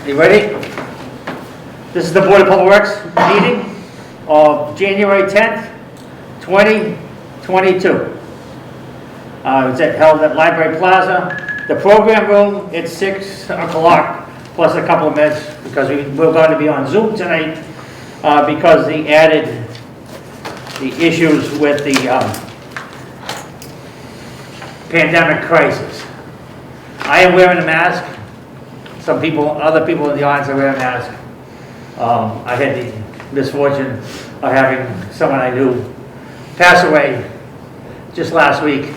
You ready? This is the Board of Public Works meeting of January 10th, 2022. It's held at Library Plaza. The program room, it's 6 o'clock plus a couple of minutes because we're going to be on Zoom tonight because the issues with the pandemic crisis. I am wearing a mask. Some people, other people in the audience are wearing masks. I had the misfortune of having someone I knew pass away just last week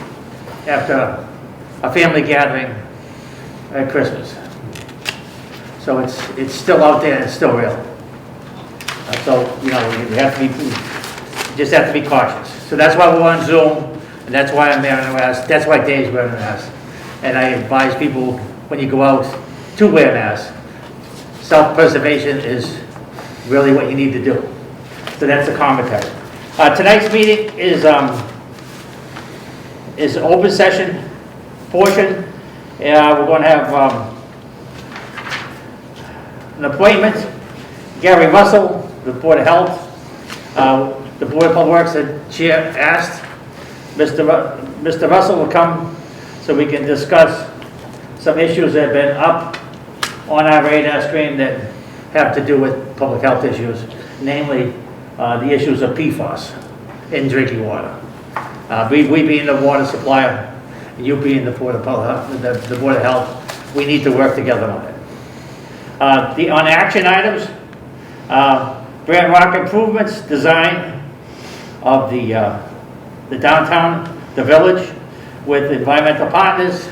after a family gathering at Christmas. So it's still out there and it's still real. So, you know, you just have to be cautious. So that's why we're on Zoom, and that's why I'm wearing a mask. That's why Dave's wearing a mask. And I advise people when you go out to wear masks. Self-preservation is really what you need to do. So that's the commentary. Tonight's meeting is open session portion. We're going to have an appointment. Gary Russell, the Board of Health. The Board of Public Works, the chair asked Mr. Russell will come so we can discuss some issues that have been up on our radar screen that have to do with public health issues, namely the issues of PFAS in drinking water. We being the water supplier, and you being the Board of Health, we need to work together on it. On action items, Grant Rock improvements, design of the downtown, the village, with environmental partners.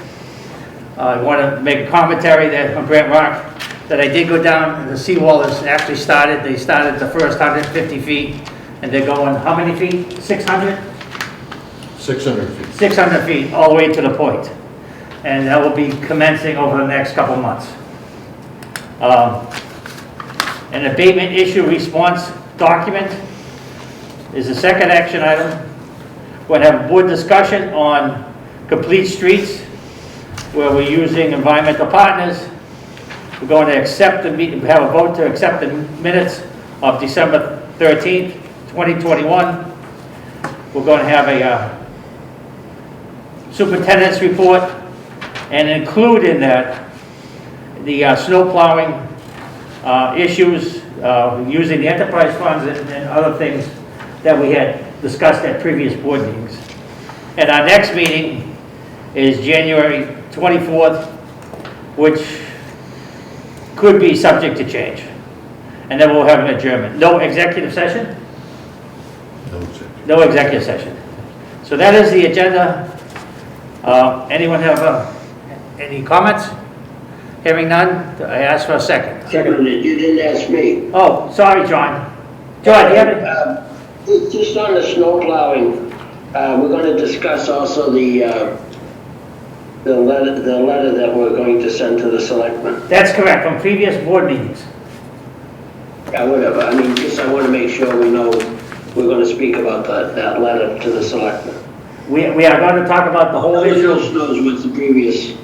I want to make a commentary that from Grant Rock that I did go down, and the seawall has actually started. They started the first 150 feet, and they're going how many feet? 600? 600 feet. 600 feet all the way to the point. And that will be commencing over the next couple of months. An abatement issue response document is the second action item. We're going to have a board discussion on complete streets where we're using environmental partners. We're going to accept the have a vote to accept the minutes of December 13th, 2021. We're going to have a superintendent's report and include in that the snow plowing issues using the enterprise funds and other things that we had discussed at previous board meetings. And our next meeting is January 24th, which could be subject to change. And then we'll have an adjournment. No executive session? No executive session. So that is the agenda. Anyone have any comments? Hearing none, I ask for a second. Second, you didn't ask me. Oh, sorry, John. John, you have it? Just on the snow plowing, we're going to discuss also the letter that we're going to send to the selectmen. That's correct, from previous board meetings. Yeah, whatever. I mean, just I want to make sure we know we're going to speak about that letter to the selectmen. We are going to talk about the whole Nobody issue. else knows what the previous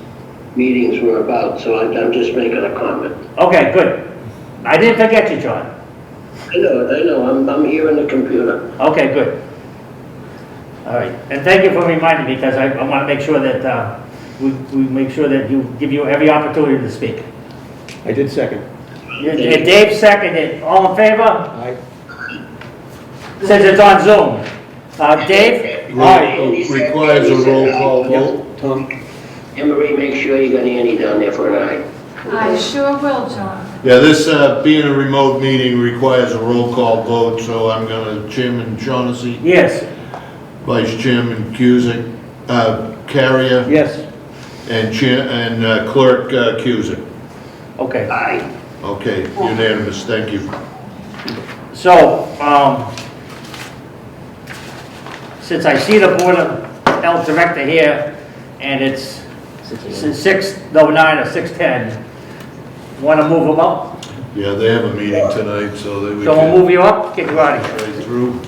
meetings were about, so I'm just making a comment. Okay, good. I didn't forget you, John. I know. I'm here in the computer. Okay, good. All right, and thank you for reminding me because I want to make sure that we make sure that give you every opportunity to speak. I did second. Dave seconded. All in favor? Aye. Since it's on Zoom. Dave? Requires a roll call vote. Tom? Anne Marie, make sure you got Annie down there for an eye. I sure will, John. Yeah, this being a remote meeting requires a roll call vote, so I'm going to Chairman Shaughnessy. Yes. Vice Chairman Cusick, Carrier. Yes. And Clerk Cusick. Okay. Aye. Okay, unanimous. Thank you. So, since I see the Board of Health Director here, and it's 6:09 or 6:10, want to move them up? Yeah, they have a meeting tonight, so that we So we'll can move you up, get you out of here. right through.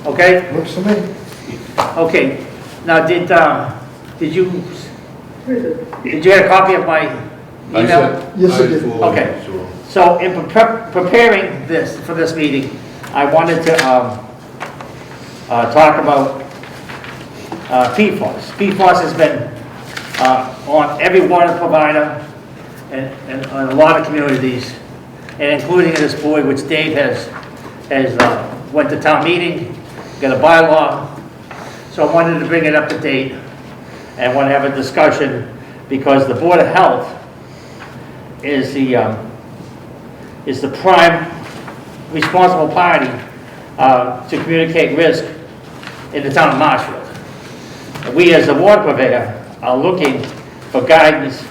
Okay? Looks to me. Okay. Now, did you get a copy of my I email? said, Yes, I I did. forwarded Okay. it to him. So in preparing this, for this meeting, I wanted to talk about PFAS. PFAS has been on every water provider and on a lot of communities, and including in this board, which Dave has went to town meeting, got a bylaw. So I wanted to bring it up to date and want to have a discussion because the Board of Health is the prime responsible party to communicate risk in the town of Marshfield. We as a water purveyor are looking for guidance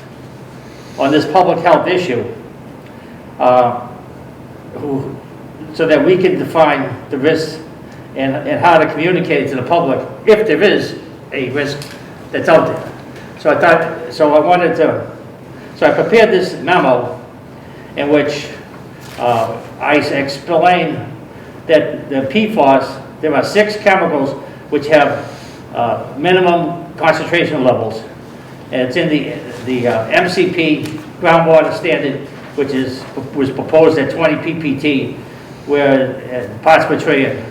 on this public health issue so that we can define the risks and how to communicate it to the public if there is a risk that's out there. So I prepared this memo in which I explained that the PFAS, there are 6 chemicals which have minimum concentration levels, and it's in the MCP groundwater standard, which was proposed at 20 PPT, where parts per trillion.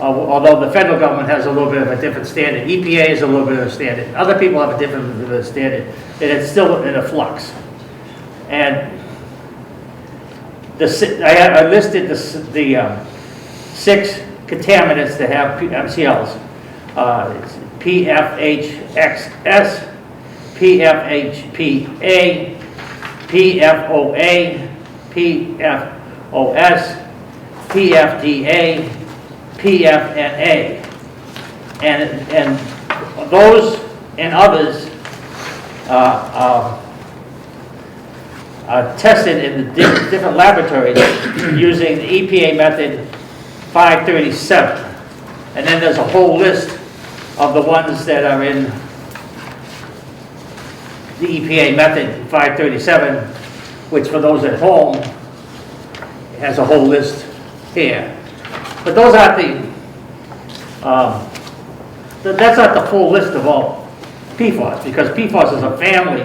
Although the federal government has a little bit of a different standard, EPA is a little bit of a standard. Other people have a different standard, and it's still in a flux. And I listed the 6 contaminants that have MCLs. It's PFHXS, PFHPA, PFOA, PFOS, PFDA, PFNA. And those and others are tested in the different laboratories using the EPA method 537. And then there's a whole list of the ones that are in the EPA method 537, which for those at home has a whole list here. But those aren't that's not the full list of all PFAS, because PFAS is a family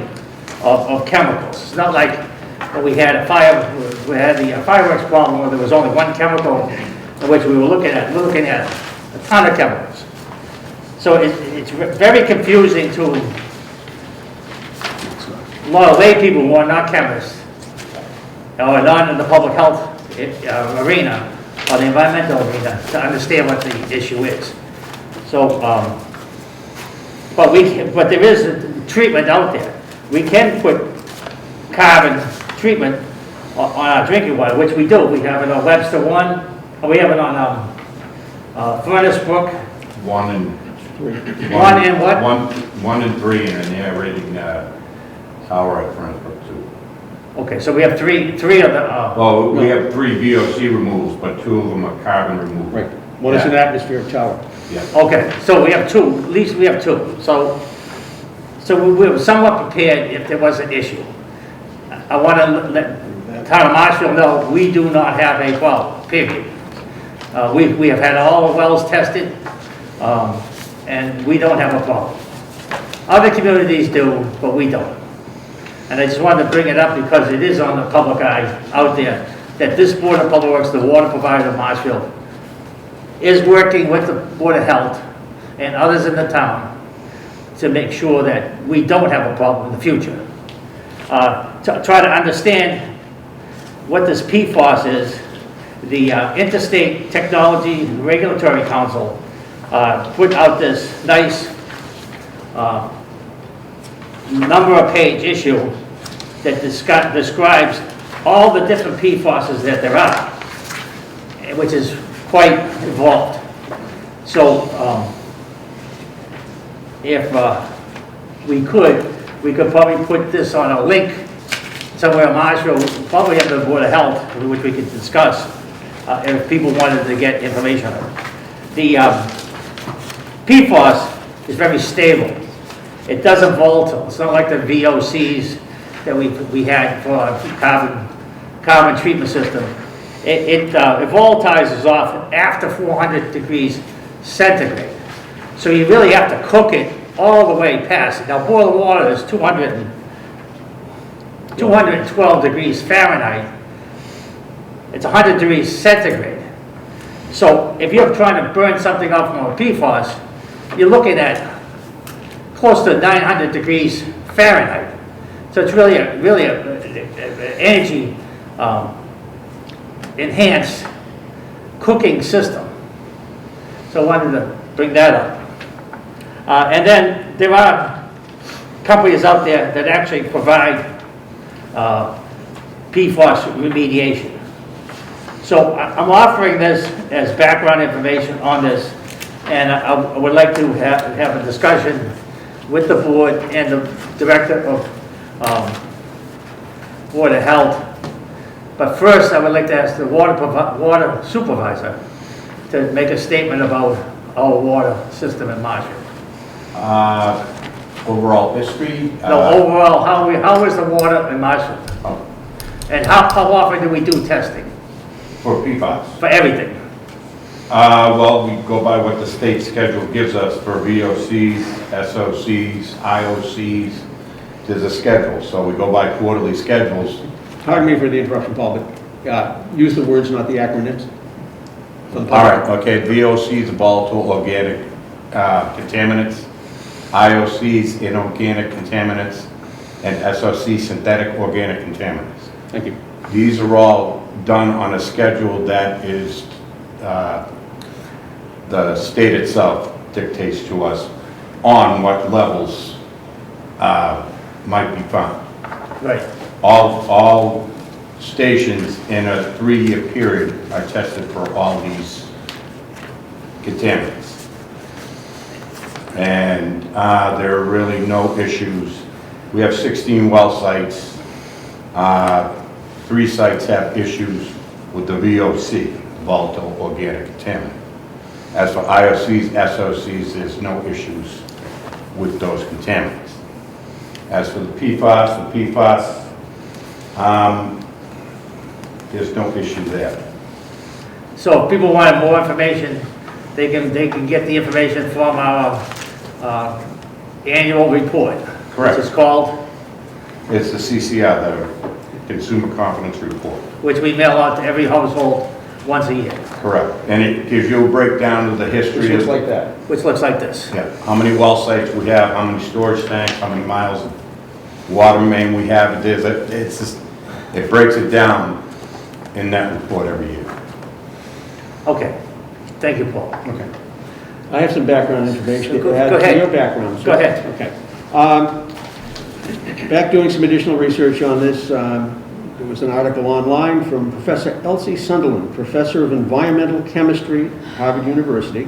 of chemicals. It's not like when we had the fireworks problem where there was only one chemical in which we were looking at. We're looking at a ton of chemicals. So it's very confusing to a lot of lay people who are not chemists or not in the public health arena or the environmental arena to understand what the issue is. So, but there is a treatment out there. We can put carbon treatment on our drinking water, which we do. We have it on Webster 1, we have it on Furnace Brook. 1 and 3. 1 and what? 1 and 3, and an air rating tower at Furnace Brook 2. Okay, so we have three of the, Well, we have 3 VOC removals, but 2 of them are carbon removals. Right. One is an atmospheric tower. Yeah. okay, so we have 2, at least we have 2. So we were somewhat prepared if there was an issue. I want to let the town of Marshfield know we do not have a problem, period. We have had all the wells tested, and we don't have a problem. Other communities do, but we don't. And I just wanted to bring it up because it is on the public eye out there that this Board of Public Works, the water provider of Marshfield, is working with the Board of Health and others in the town to make sure that we don't have a problem in the future. To try to understand what this PFAS is, the Interstate Technology Regulatory Council put out this nice number of page issue that describes all the different PFASs that there are, which is quite involved. So if we could probably put this on a link somewhere in Marshfield, probably have the Board of Health, which we could discuss if people wanted to get information on it. The PFAS is very stable. It doesn't volatile. It's not like the VOCs that we had for our carbon treatment system. It volatilizes off after 400 degrees centigrade. So you really have to cook it all the way past it. Now boiling water is 200 212 degrees Fahrenheit. It's 100 degrees centigrade. So if you're trying to burn something off from a PFAS, you're looking at close to 900 degrees Fahrenheit. So it's really a energy enhanced cooking system. So I wanted to bring that up. And then there are companies out there that actually provide PFAS remediation. So I'm offering this as background information on this, and I would like to have a discussion with the board and the director of Board of Health. But first, I would like to ask the water supervisor to make a statement about our water system in Marshfield. Overall history? No, overall, how is the water in Marshfield? Oh, And how often do we do testing For PFAS? for everything? Well, we go by what the state schedule gives us for VOCs, SOCs, IOCs. There's a schedule, so we go by quarterly schedules. Pardon me for the interruption, Paul, but use the words, not the acronyms. For the All public. right, okay, VOCs, volatile organic contaminants, IOCs, inorganic contaminants, and SOC, synthetic organic contaminants. Thank you. These are all done on a schedule that is, the state itself dictates to us on what levels might be found. Right. All stations in a 3-year period are tested for all these contaminants. And there are really no issues. We have 16 well sites. 3 sites have issues with the VOC, volatile organic contaminant. As for IOCs, SOCs, there's no issues with those contaminants. As for the PFAS, there's no issue there. So if people want more information, they can get the information from our annual report. Correct. Which is called, It's the CCR, the Consumer Confidence Report. which we mail out to every household once a year, Correct. And it gives you a breakdown of the history Which looks of, like that. which looks like this. yeah, how many well sites we have, how many storage tanks, how many miles of water main we have. It's just, it breaks it down in that report every year. Okay, thank you, Paul. Okay. I have some background information Go to add ahead. to your background. sir. Go ahead. Okay. Back doing some additional research on this, there was an article online from Professor Elsie Sunderland, Professor of Environmental Chemistry, Harvard University,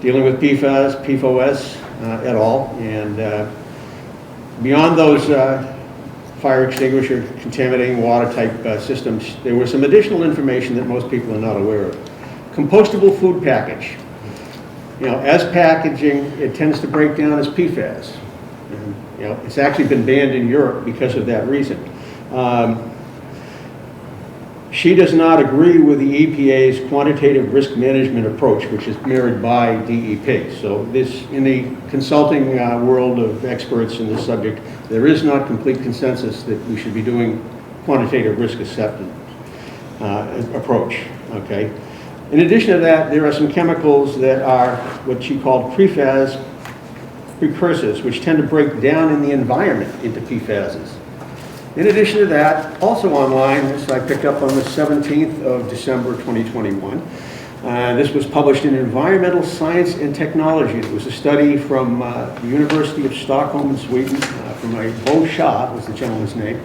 dealing with PFAS, PFOS et al. And beyond those fire extinguisher contaminating water type systems, there was some additional information that most people are not aware of. Compostable food package. You know, as packaging, it tends to break down as PFAS. And, you know, it's actually been banned in Europe because of that reason. She does not agree with the EPA's quantitative risk management approach, which is mirrored by DEP. So this, in the consulting world of experts in this subject, there is not complete consensus that we should be doing quantitative risk acceptance approach, okay? In addition to that, there are some chemicals that are what she called PFAS precursors, which tend to break down in the environment into PFASs. In addition to that, also online, this I picked up on the 17th of December 2021. This was published in Environmental Science and Technology. It was a study from the University of Stockholm in Sweden, from a Bo Shah was the gentleman's name.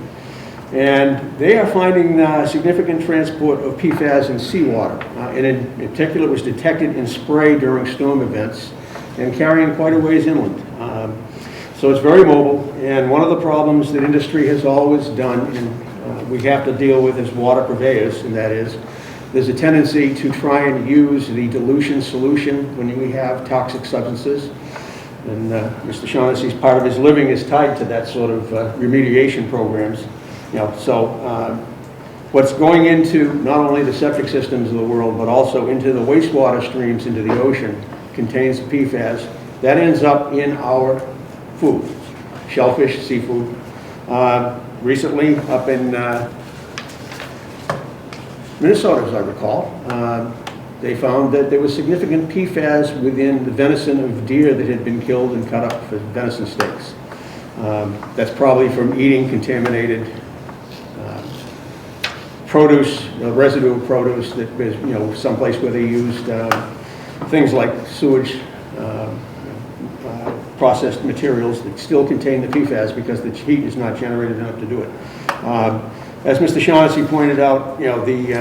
And they are finding significant transport of PFAS in seawater. And in particular, it was detected in spray during storm events and carrying quite a ways inland. So it's very mobile, and one of the problems that industry has always done, and we have to deal with as water purveyors, and that is, there's a tendency to try and use the dilution solution when we have toxic substances. And Mr. Shaughnessy's part of his living is tied to that sort of remediation programs. You know, so what's going into not only the septic systems of the world, but also into the wastewater streams into the ocean contains PFAS. That ends up in our food, shellfish, seafood. recently up in Minnesota, as I recall, they found that there was significant PFAS within the venison of deer that had been killed and cut up for venison steaks. That's probably from eating contaminated produce, residual produce that was, someplace where they used things like sewage, processed materials that still contain the PFAS because the heat is not generated enough to do it. As Mr. Shaughnessy pointed out, the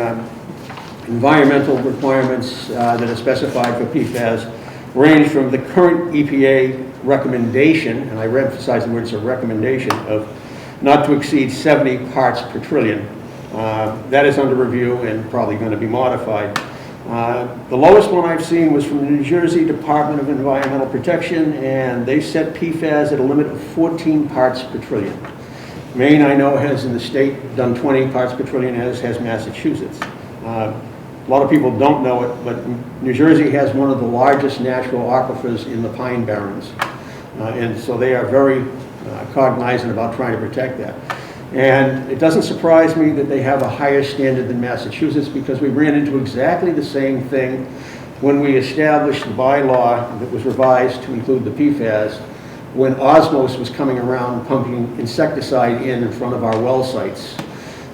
environmental requirements that are specified for PFAS range from the current EPA recommendation, and I emphasize the word it's a recommendation, of not to exceed 70 parts per trillion. That is under review and probably going to be modified. The lowest one I've seen was from the New Jersey Department of Environmental Protection, and they set PFAS at a limit of 14 parts per trillion. Maine, I know, has in the state done 20 parts per trillion, as has Massachusetts. A lot of people don't know it, but New Jersey has one of the largest natural aquifers in the Pine Barrens. And so they are very cognizant about trying to protect that. And it doesn't surprise me that they have a higher standard than Massachusetts, because we ran into exactly the same thing when we established the bylaw that was revised to include the PFAS, when Osmos was coming around pumping insecticide in front of our well sites,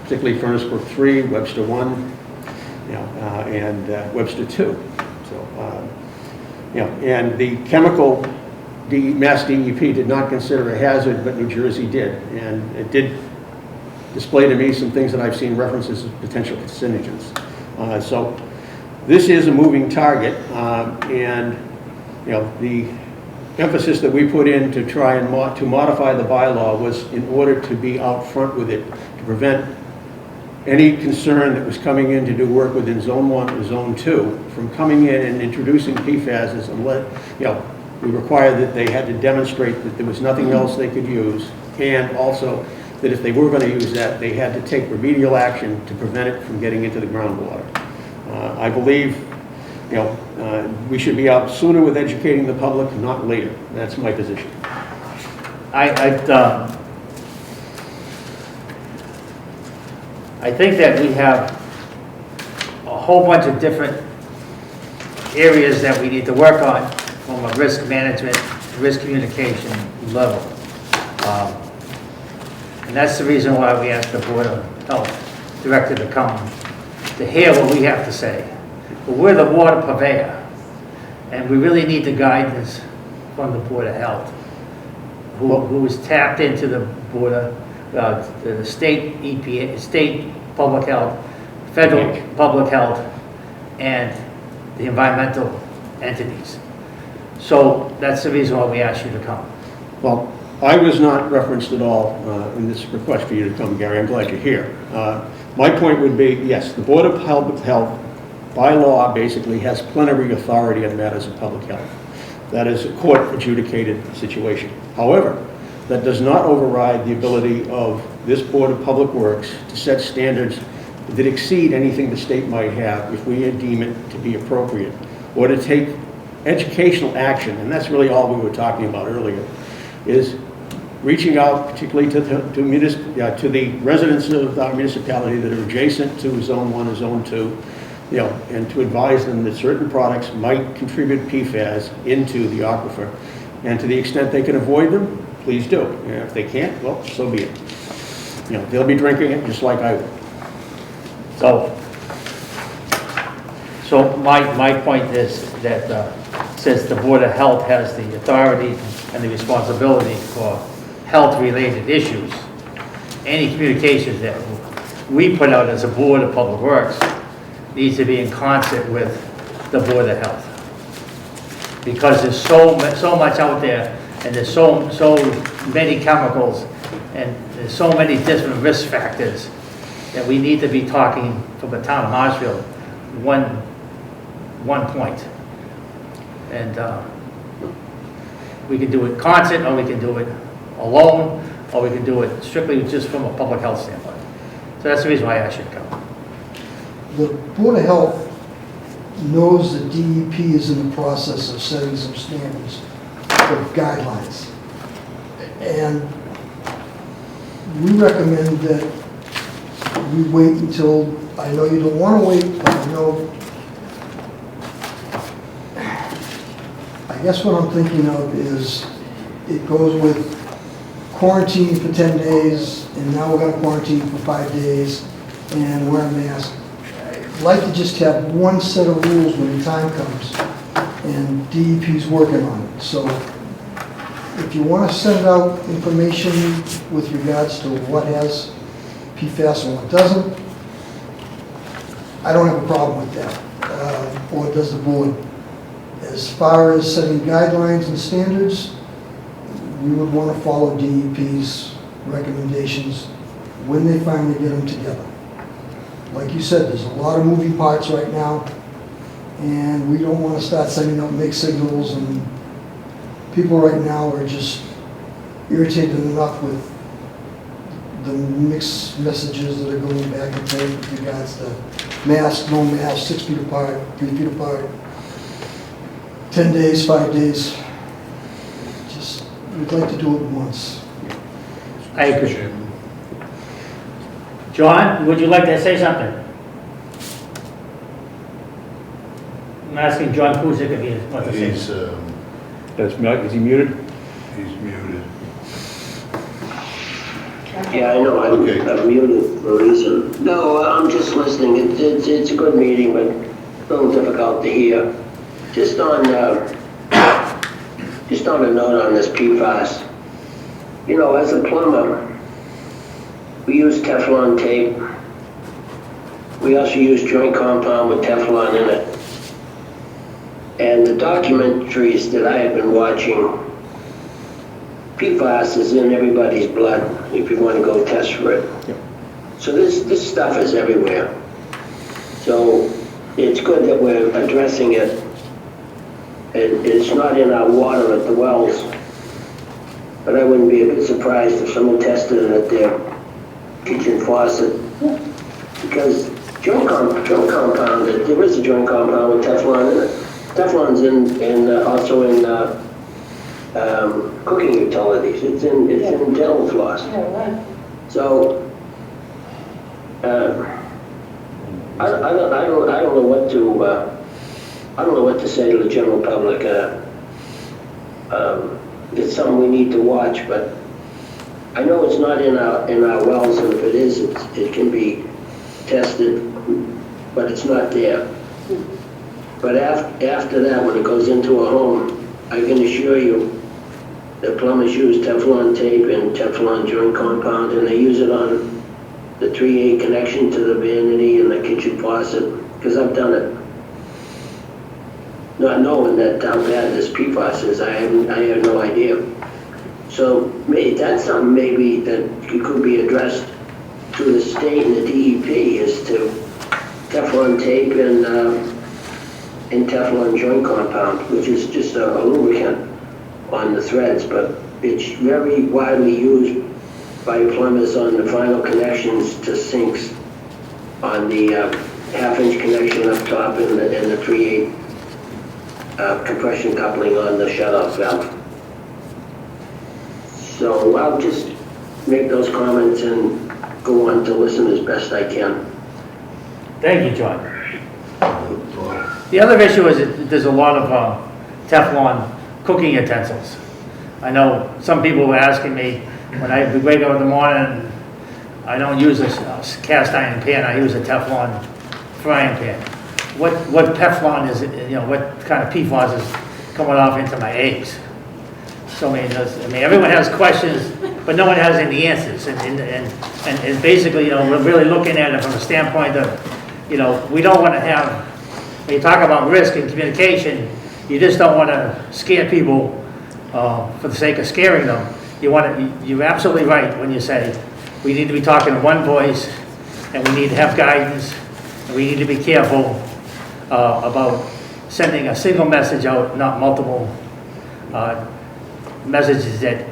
particularly Furnace Brook 3, Webster 1, and Webster 2. So, and the chemical, Mass DEP did not consider a hazard, but New Jersey did. And it did display to me some things that I've seen references of potential carcinogens. So this is a moving target, and the emphasis that we put in to try and to modify the bylaw was in order to be out front with it, to prevent any concern that was coming in to do work within Zone 1 or Zone 2 from coming in and introducing PFAS, and we required that they had to demonstrate that there was nothing else they could use, and also that if they were going to use that, they had to take remedial action to prevent it from getting into the groundwater. I believe we should be out sooner with educating the public, not later. That's my position. I think that we have a whole bunch of different areas that we need to work on from a risk management, risk communication level. And that's the reason why we asked the Board of Health Director to come to hear what we have to say. But we're the water purveyor, and we really need the guidance from the Board of Health, who is tapped into the Board of the state EPA, state public health, federal public health, and the environmental entities. So that's the reason why we asked you to come. Well, I was not referenced at all in this request for you to come, Gary. I'm glad you're here. My point would be, yes, the Board of Health, by law, basically has plenary authority on matters of public health. That is a court-adjudicated situation. However, that does not override the ability of this Board of Public Works to set standards that exceed anything the state might have if we deem it to be appropriate, or to take educational action, and that's really all we were talking about earlier, is reaching out particularly to the residents of our municipality that are adjacent to Zone 1 or Zone 2, and to advise them that certain products might contribute PFAS into the aquifer, and to the extent they can avoid them, please do. And if they can't, well, so be it. They'll be drinking it just like I will. So my point is that since the Board of Health has the authority and the responsibility for health-related issues, any communications that we put out as a Board of Public Works needs to be in concert with the Board of Health. Because there's so much out there, and there's so many chemicals, and there's so many different risk factors that we need to be talking from the town of Marshfield one point. And we can do it concert, or we can do it alone, or we can do it strictly just from a public health standpoint. So that's the reason why I asked you to come. The Board of Health knows that DEP is in the process of setting some standards or guidelines. And we recommend that we wait until, I know you don't want to wait, but I know, I guess what I'm thinking of is it goes with quarantine for 10 days, and now we're going to quarantine for 5 days, and wear a mask. I'd like to just have one set of rules when the time comes, and DEP's working on it. So if you want to send out information with regards to what has PFAS and what doesn't, I don't have a problem with that, or does the board. As far as setting guidelines and standards, we would want to follow DEP's recommendations when they finally get them together. Like you said, there's a lot of moving parts right now, and we don't want to start sending out mixed signals, and people right now are just irritated enough with the mixed messages that are going back and forth with regards to mask, no mask, 6 feet apart, 3 feet apart, 10 days, 5 days. Just, we'd like to do it once. I agree. John, would you like to say something? I'm asking John Kuzic if he wants to say He's, Is he muted? he's muted. Yeah, I know, Okay. I'm muted for a reason. No, I'm just listening. It's a good meeting, but a little difficult to hear. Just on a note on this PFAS. You know, as a plumber, we use Teflon tape. We also use joint compound with Teflon in it. And the documentaries that I have been watching, PFAS is in everybody's blood if you want to go test for it. Yep. So this stuff is everywhere. So it's good that we're addressing it. It's not in our water at the wells, but I wouldn't be a bit surprised if someone tested it at their kitchen faucet. Because joint compound, there is a joint compound with Teflon in it. Teflon's also in cooking utilities. It's in dental floss. So I don't know what to I don't know what to say to the general public. It's something we need to watch, but I know it's not in our wells, and if it is, it can be tested, but it's not there. But after that, when it goes into a home, I can assure you that plumbers use Teflon tape and Teflon joint compound, and they use it on the 3A connection to the vanity and the kitchen faucet, because I've done it. Not knowing that how bad this PFAS is, I have no idea. So that's something maybe that could be addressed through the state and the DEP, is to Teflon tape and Teflon joint compound, which is just a lubricant on the threads, but it's very widely used by plumbers on the final connections to sinks, on the half-inch connection up top and the 3/8 compression coupling on the shut-off valve. So I'll just make those comments and go on to listen as best I can. Thank you, John. The other issue is that there's a lot of Teflon cooking utensils. I know some people were asking me, when I wake up in the morning, I don't use a cast iron pan, I use a Teflon frying pan. What Teflon is, what kind of PFAS is coming off into my eggs? So I mean, everyone has questions, but no one has any answers. And basically, we're really looking at it from a standpoint of, we don't want to have, when you talk about risk and communication, you just don't want to scare people for the sake of scaring them. You're absolutely right when you say we need to be talking in one voice, and we need to have guidance, and we need to be careful about sending a single message out, not multiple messages that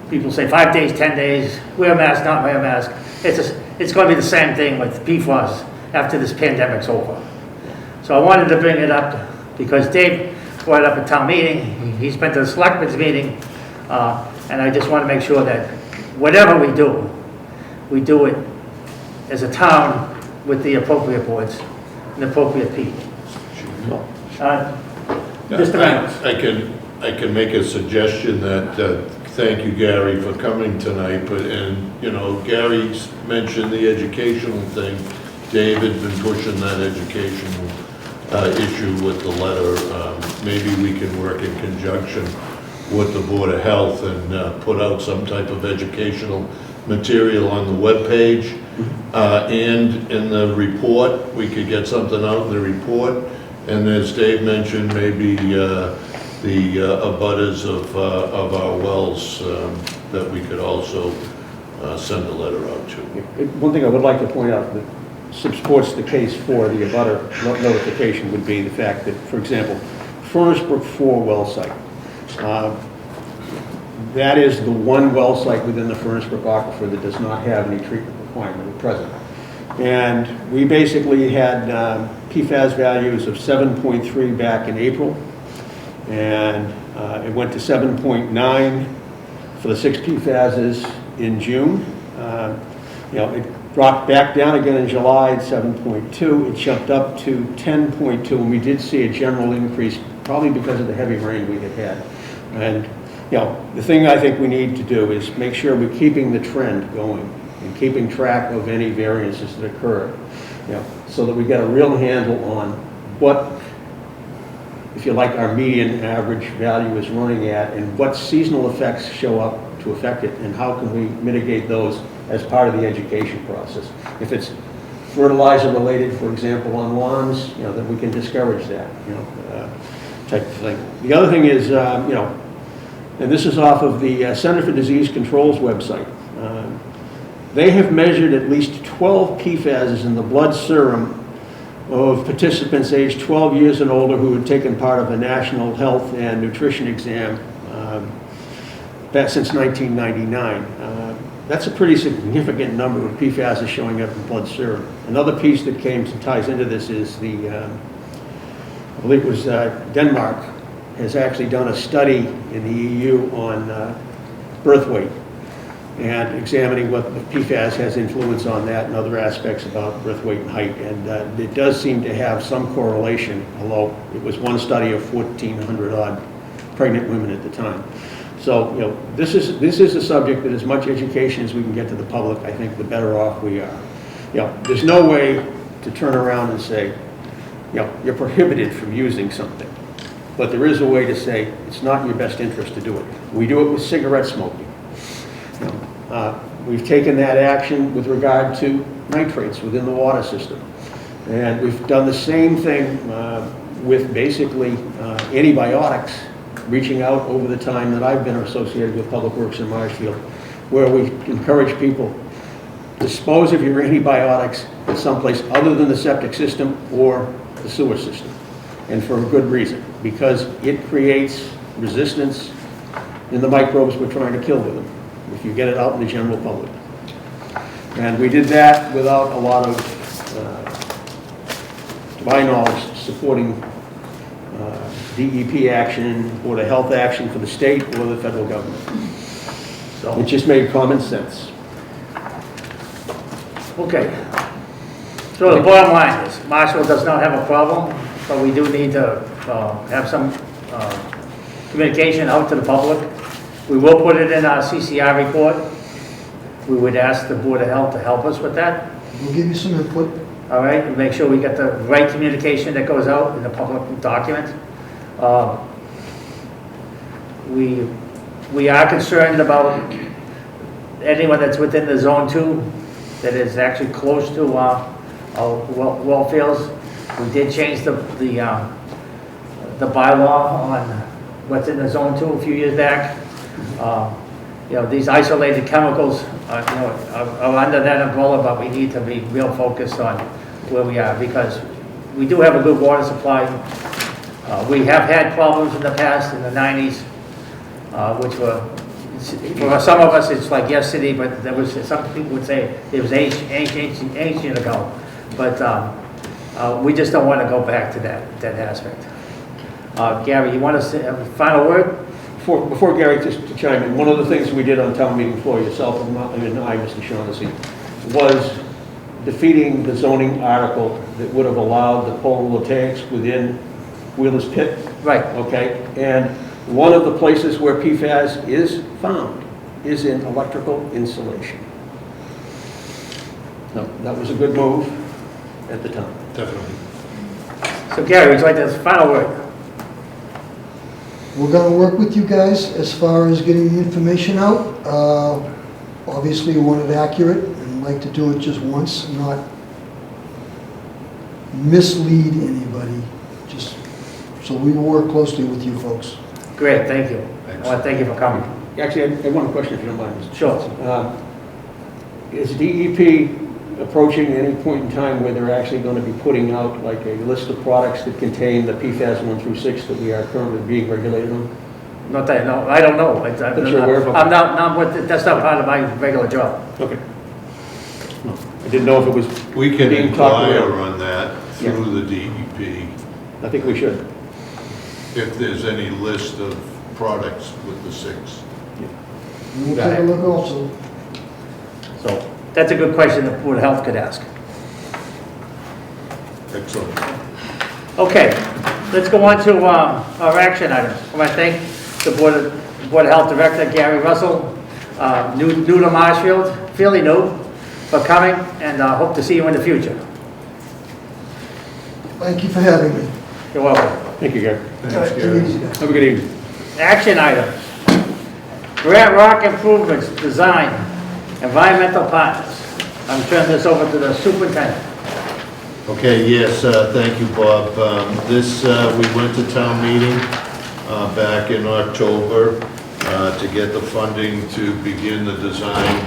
people say 5 days, 10 days, wear a mask, not wear a mask. It's going to be the same thing with PFAS after this pandemic's over. So I wanted to bring it up because Dave brought it up at town meeting. He's been to the selectmen's meeting, and I just want to make sure that whatever we do it as a town with the appropriate boards and appropriate people. Mr. Reynolds. I can make a suggestion that, thank you, Gary, for coming tonight, Gary's mentioned the educational thing. David's been pushing that educational issue with the letter. Maybe we can work in conjunction with the Board of Health and put out some type of educational material on the webpage. And in the report, we could get something out in the report. And as Dave mentioned, maybe the abutters of our wells that we could also send a letter out to. One thing I would like to point out that supports the case for the abutter notification would be the fact that, for example, Furnace Brook 4 well site. That is the one well site within the Furnace Brook aquifer that does not have any treatment requirement at present. And we basically had PFAS values of 7.3 back in April, and it went to 7.9 for the 6 PFASs in June. It dropped back down again in July at 7.2. It jumped up to 10.2, and we did see a general increase, probably because of the heavy rain we had had. And the thing I think we need to do is make sure we're keeping the trend going and keeping track of any variances that occur, so that we get a real handle on what, if you like, our median average value is running at, and what seasonal effects show up to affect it, and how can we mitigate those as part of the education process. If it's fertilizer related, for example, on lawns, then we can discourage that, type of thing. The other thing is, and this is off of the Center for Disease Control's website. They have measured at least 12 PFASs in the blood serum of participants aged 12 years and older who had taken part of a national health and nutrition exam back since 1999. That's a pretty significant number of PFASs showing up in blood serum. Another piece that ties into this is I believe it was Denmark has actually done a study in the EU on birth weight and examining what the PFAS has influence on that and other aspects about birth weight and height. And it does seem to have some correlation, although it was one study of 1,400 odd pregnant women at the time. So, this is a subject that as much education as we can get to the public, I think the better off we are. There's no way to turn around and say, you're prohibited from using something. But there is a way to say it's not in your best interest to do it. We do it with cigarette smoking. We've taken that action with regard to nitrates within the water system. And we've done the same thing with basically antibiotics, reaching out over the time that I've been associated with Public Works in Marshfield, where we encourage people, dispose of your antibiotics in someplace other than the septic system or the sewer system. And for a good reason, because it creates resistance in the microbes we're trying to kill with them, if you get it out in the general public. And we did that without a lot of, to my knowledge, supporting DEP action or the health action for the state or the federal government. So it just made common sense. Okay. So the bottom line is, Marshall does not have a problem, but we do need to have some communication out to the public. We will put it in our CCR report. We would ask the Board of Health to help us with that. We'll give you some input. All right, and make sure we get the right communication that goes out in the public document. We are concerned about anyone that's within the zone 2 that is actually close to well fields. We did change the bylaw on what's in the zone 2 a few years back. These isolated chemicals are under that umbrella, but we need to be real focused on where we are, because we do have a good water supply. We have had problems in the past, in the 90s, which were, for some of us, it's like yesterday, but there was, some people would say it was ancient ago. But we just don't want to go back to that aspect. Gary, you want to say a final word? before Gary, just to chime in, one of the things we did on town meeting floor, yourself and I, Mr. Shaughnessy, was defeating the zoning article that would have allowed the photovoltaics within Wheeler's Pit. Right. Okay, and one of the places where PFAS is found is in electrical insulation. No, that was a good move at the time. Definitely. So Gary, would you like to final word? We're gonna work with you guys as far as getting the information out. Obviously, we want it accurate and like to do it just once, not mislead anybody, just, so we will work closely with you folks. Great, thank you. I want to thank you for coming. Actually, I have one question, if you don't mind, Mr. Sure. Is DEP approaching any point in time where they're actually going to be putting out like a list of products that contain the PFAS 1 through 6 that we are currently being regulated on? Not that, no, I don't know. But you're aware of it? I'm not, that's not part of my regular job. Okay. No, I didn't know if it was We can being talked inquire about. on that through the DEP, I think we should. if there's any list of products with the 6. We'll take a look also. So that's a good question the Board of Health could ask. Excellent. Okay, let's go on to our action items. I want to thank the Board of Health Director, Gary Russell, new to Marshfield, fairly new, for coming, and hope to see you in the future. Thank you for having me. You're welcome. Thank you, Gary. Thanks, Take it Gary. easy, guys. Have a good evening. Action items. Grant Rock Improvements Design, Environmental Partners. I'm turning this over to the superintendent. Okay, yes, thank you, Bob. We went to town meeting back in October to get the funding to begin the design,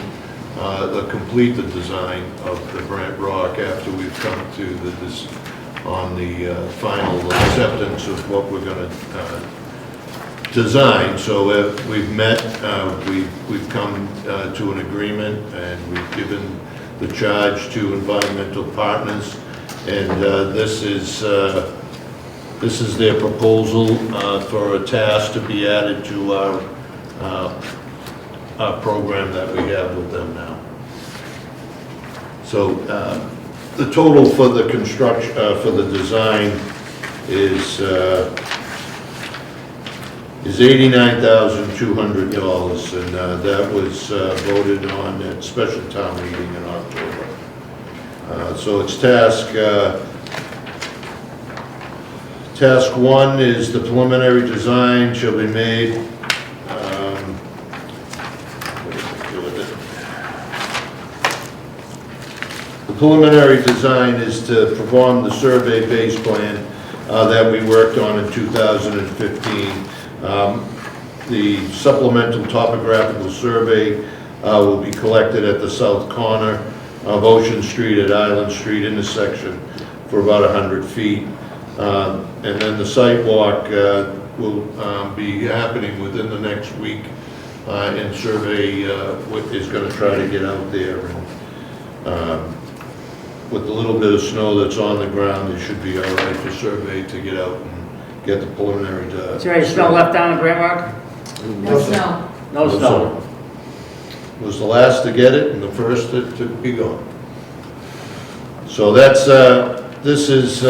complete the design of the Brant Rock after we've come to on the final acceptance of what we're going to design. So we've met, we've come to an agreement, and we've given the charge to environmental partners. And this is their proposal for a task to be added to our program that we have with them now. So the total for the construction, for the design is $89,200, and that was voted on at special town meeting in October. So it's task 1 is the preliminary design shall be made. What does it do with it? The preliminary design is to perform the survey base plan that we worked on in 2015. The supplemental topographical survey will be collected at the south corner of Ocean Street at Island Street intersection for about 100 feet. And then the site walk will be happening within the next week, and survey is going to try to get out there. And with the little bit of snow that's on the ground, it should be all right for survey to get out and get the preliminary done. Is there any snow left down in Grant Rock? No snow. No snow. Was the last to get it and the first to be gone. So that's, this is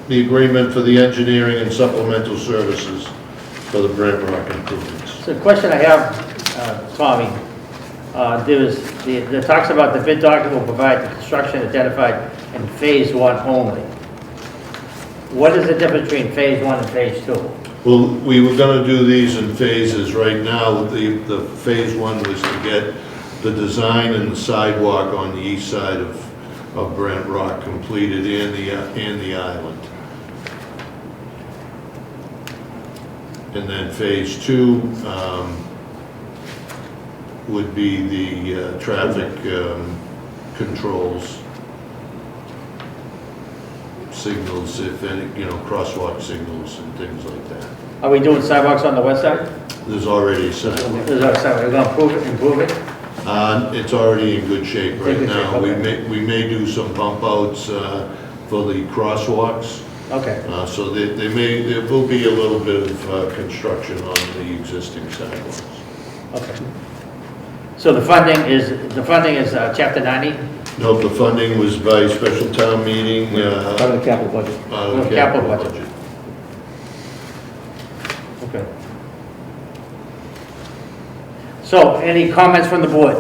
the agreement for the engineering and supplemental services for the Brant Rock improvements. So the question I have, Tommy, there talks about the bid document will provide the construction identified in phase 1 only. What is the difference between phase 1 and phase 2? Well, we were gonna do these in phases. Right now, the phase 1 was to get the design and the sidewalk on the east side of Brant Rock completed and the island. And then phase 2 would be the traffic controls, signals, if any, crosswalk signals and things like that. Are we doing sidewalks on the west side? There's already a sidewalk. There's our sidewalk, we're gonna improve it? It's already in good shape right good shape, now. okay. We may do some bump outs for the crosswalks, Okay, So there will be a little bit of construction on the existing sidewalks. okay. So the funding is chapter 90? No, the funding was by special town meeting, Part of the capital budget. Capital budget. Okay. So, any comments from the board?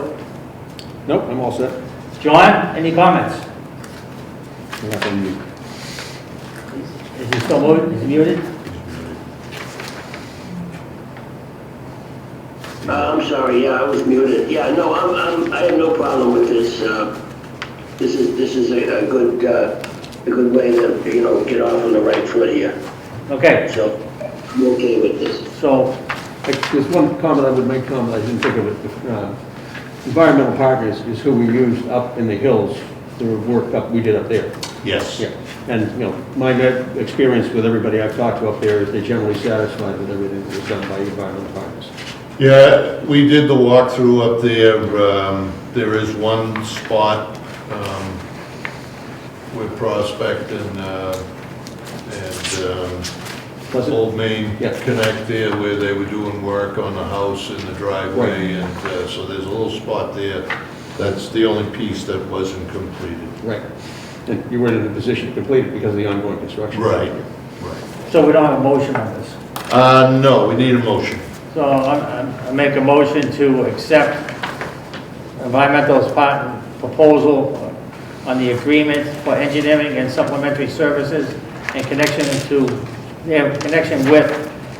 Nope, I'm all set. John, any comments? Nothing new. Is he still muted? Is he muted? I'm sorry, yeah, I was muted. Yeah, no, I have no problem with this. This is a good way to, get off on the right foot here. Okay, So, I'm okay with this. so, There's one comment I would make, I didn't think of it. Environmental Partners is who we used up in the hills, the work we did up there. Yes. Yeah, and, my experience with everybody I've talked to up there is they're generally satisfied with everything that was done by Environmental Partners. Yeah, we did the walkthrough up there. There is one spot with Prospect and Was it? Old Main Yeah. Connect there where they were doing work on the house in the driveway, and so there's a little spot there. That's the only piece that wasn't completed. Right. And you weren't in a position to complete it because of the ongoing construction. Right. so we don't have a motion on this. No, we need a motion. So I make a motion to accept Environmental's proposal on the agreement for engineering and supplementary services in connection with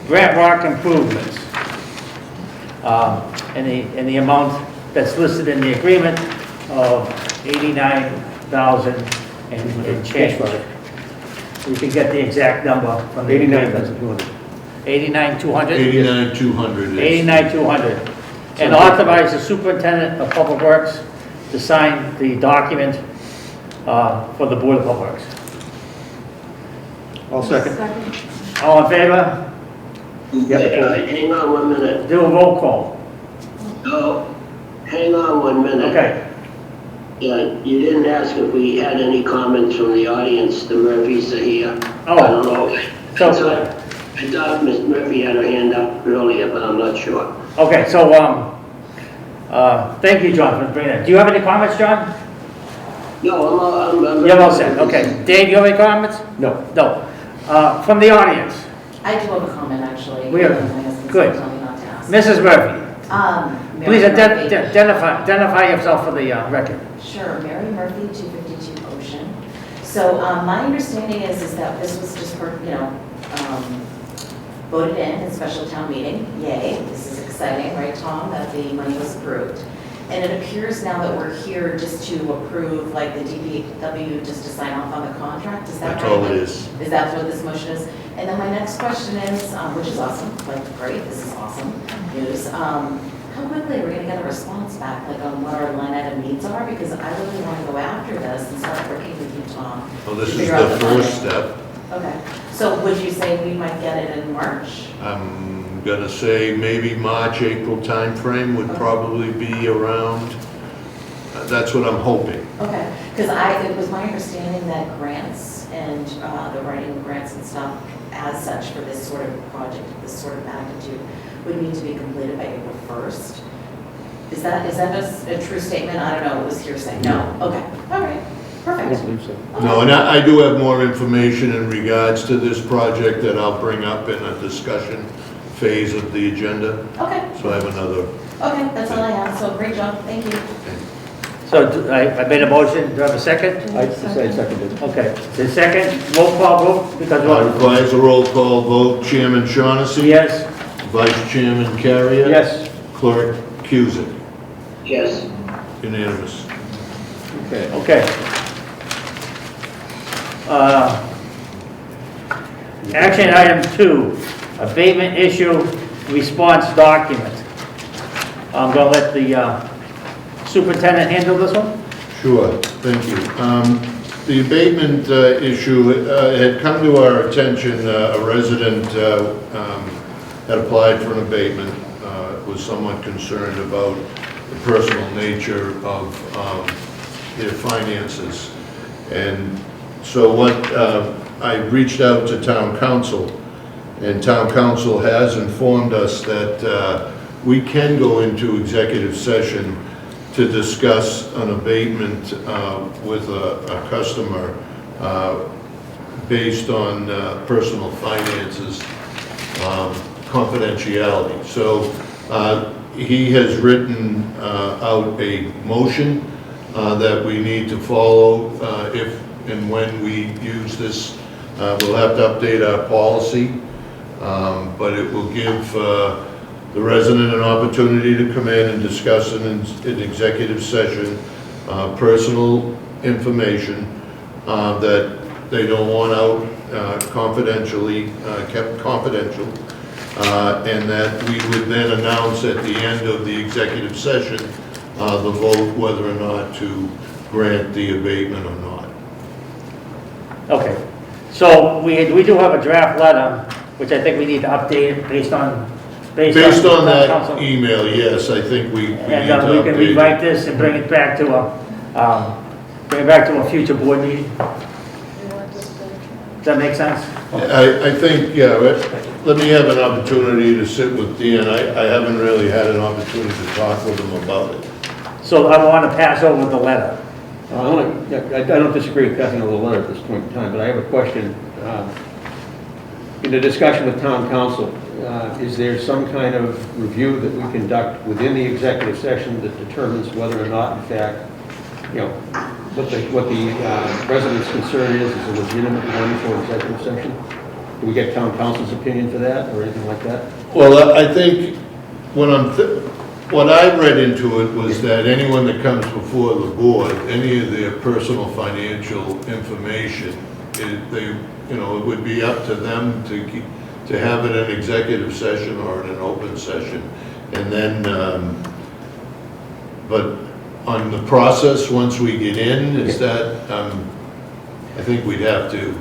Grant Rock improvements. And the amount that's listed in the agreement of $89,000 and change. We can get the exact number from the agreement. 89,200. 89,200? 89,200 is. 89,200. And authorize the superintendent of public works to sign the document for the Board of Public Works. I'll second. All in favor? Hang on 1 minute. Do a roll call. Oh, hang on 1 minute. Okay. Yeah, you didn't ask if we had any comments from the audience. The Murphys are here. Oh. I don't know. So- I thought Ms. Murphy had her hand up earlier, but I'm not sure. Okay, so, thank you, John, for bringing that. Do you have any comments, John? No, I'm. You're all set, okay. Dave, you have any comments? No. No. From the audience, I do have a comment, actually. We have- My husband's good. telling me not to ask. Mrs. Murphy, Mary please Murphy. identify yourself for the record. Sure, Mary Murphy, 252 Ocean. So my understanding is that this was just, voted in special town meeting. Yay, this is exciting, right, Tom, that the money was approved. And it appears now that we're here just to approve, like, the DPW just to sign off on the contract, is that right? That's all it is. Is that what this motion is? And then my next question is, which is awesome, like, great, this is awesome news. How quickly are we gonna get a response back, like, on what our line item needs are? Because I really wanna go after this and start working with you, Tom. Well, this to is figure out the funding. first step. Okay, so would you say we might get it in March? I'm gonna say maybe March, April timeframe would probably be around. That's what I'm hoping. Okay, because it was my understanding that grants and the writing of grants and stuff as such for this sort of project, this sort of magnitude, would need to be completed by April 1st. Is that a true statement? I don't know, it was hearsay. No, okay, all right, I perfect. don't believe so. Okay. No, and I do have more information in regards to this project that I'll bring up in a discussion phase of the agenda. Okay, So I have another. okay, that's all I have, so great job, thank you. So I made a motion, do I have a second? I say seconded. Okay, the second, roll call vote, because what? Requires a roll call vote. Chairman Shaughnessy? Yes? Vice Chairman Carrier? Yes. Clerk Cusick? Yes. Unanimous. Okay. Okay. Action item 2, abatement issue response document. I'm gonna let the superintendent handle this one? Sure, thank you. The abatement issue had come to our attention. A resident had applied for an abatement, was somewhat concerned about the personal nature of their finances. And so what I reached out to town council, and town council has informed us that we can go into executive session to discuss an abatement with a customer based on personal finances confidentiality. So he has written out a motion that we need to follow if and when we use this. We'll have to update our policy, but it will give the resident an opportunity to come in and discuss in executive session personal information that they don't want out confidentially, kept confidential, and that we would then announce at the end of the executive session the vote whether or not to grant the abatement or not. Okay, so we do have a draft letter, which I think we need to update based on Based on that email, yes, I think we need to And we can update rewrite it. this and bring it back to a future board meeting. Does that make sense? I think, yeah, let me have an opportunity to sit with Dan. I haven't really had an opportunity to talk with him about it. So I want to pass over the letter. I don't disagree with passing over the letter at this point in time, but I have a question. In the discussion with town council, is there some kind of review that we conduct within the executive session that determines whether or not, in fact, what the resident's concern is a legitimate one for executive session? Do we get town council's opinion for that or anything like that? Well, I think what I read into it was that anyone that comes before the board, any of their personal financial information, it would be up to them to have it in executive session or in an open session. And then, but on the process, once we get in, is that, I think we'd have to.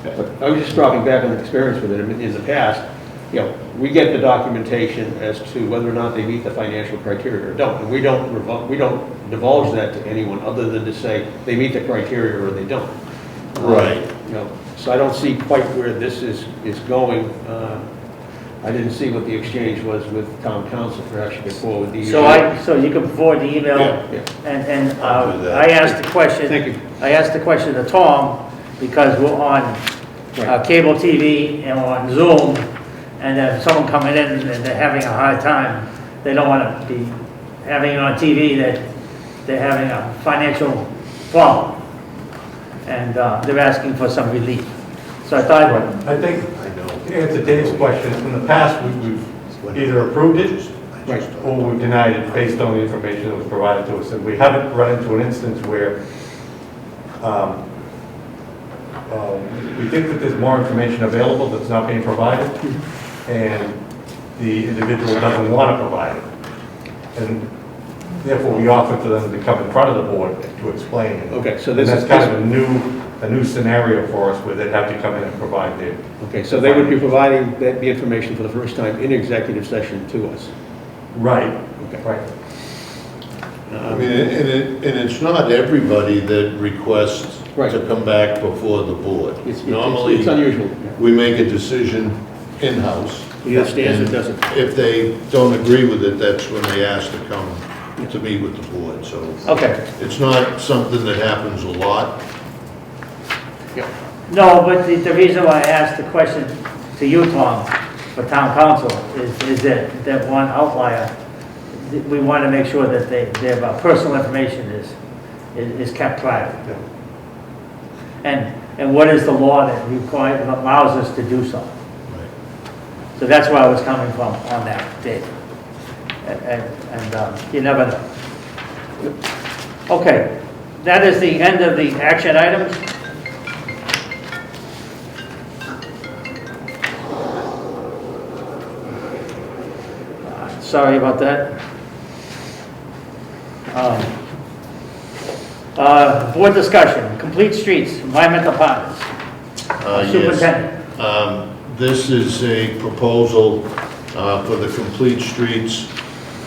But I was just dropping back on experience with it in the past. We get the documentation as to whether or not they meet the financial criteria or don't. And we don't divulge that to anyone other than to say they meet the criteria or they don't. Right. So I don't see quite where this is going. I didn't see what the exchange was with town council. Perhaps you could forward the. So you can forward the email. Yeah. And I'll do that. I asked the question. Thank you. I asked the question to Tom because we're on cable TV and we're on Zoom, and if someone coming in and they're having a hard time, they don't want to be having it on TV that they're having a financial problem, and they're asking for some relief. So I thought, I think, to answer Dave's question, in the past, we've either approved it or we've denied it based on the information that was provided to us. And we haven't run into an instance where we think that there's more information available that's not being provided, and the individual doesn't want to provide it. And therefore, we offer to them to come in front of the board to explain it. Okay, so And this that's is kind of a new scenario for us, where they'd have to come in and provide their. okay. So they would be providing the information for the first time in executive session to us. Right, Okay. right. I mean, and it's not everybody that requests Right. to come back before the board. It's Normally, unusual. we make a decision in-house. It either stands or And doesn't. if they don't agree with it, that's when they ask to come to meet with the board, so. okay, It's not something that happens a lot. no, but the reason why I asked the question to you, Tom, for town council, is that one outlier, we want to make sure that their personal information is kept private. And what is the law that allows us to do so? So that's where I was coming from on that, Dave. And you never know. Okay, that is the end of the action items. Sorry about that. Board discussion, complete streets, environmental partners. Yes. Superintendent. This is a proposal for the complete streets.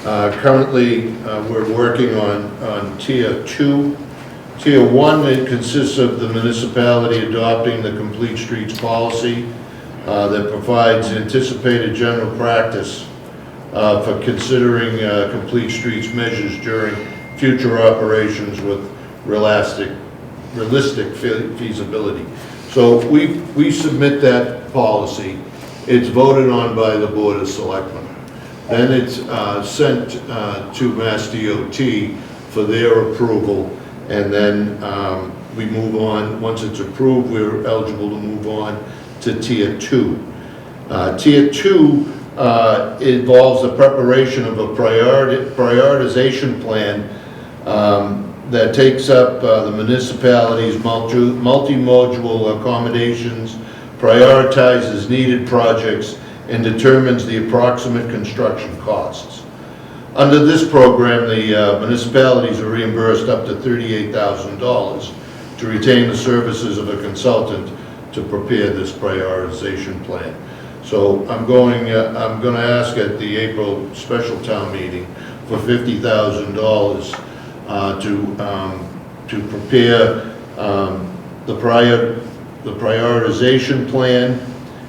Currently, we're working on tier 2 Tier 1, it consists of the municipality adopting the Complete Streets policy that provides anticipated general practice for considering complete streets measures during future operations with realistic feasibility. So we submit that policy. It's voted on by the Board of Selectmen. Then it's sent to Mass DOT for their approval, and then we move on. Once it's approved, we're eligible to move on to Tier 2. Tier 2 involves the preparation of a prioritization plan that takes up the municipality's multi-module accommodations, prioritizes needed projects, and determines the approximate construction costs. Under this program, the municipalities are reimbursed up to $38,000 to retain the services of a consultant to prepare this prioritization plan. So I'm going to ask at the April special town meeting for $50,000 to prepare the prioritization plan,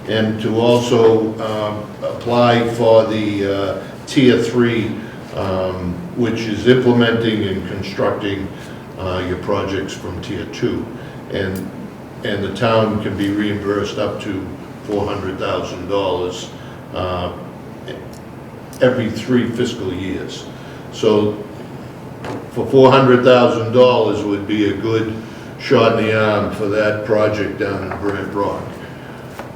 and to also apply for the Tier 3, which is implementing and constructing your projects from Tier 2. And the town can be reimbursed up to $400,000 every 3 fiscal years. So for $400,000 would be a good shot in the arm for that project down in Brant Rock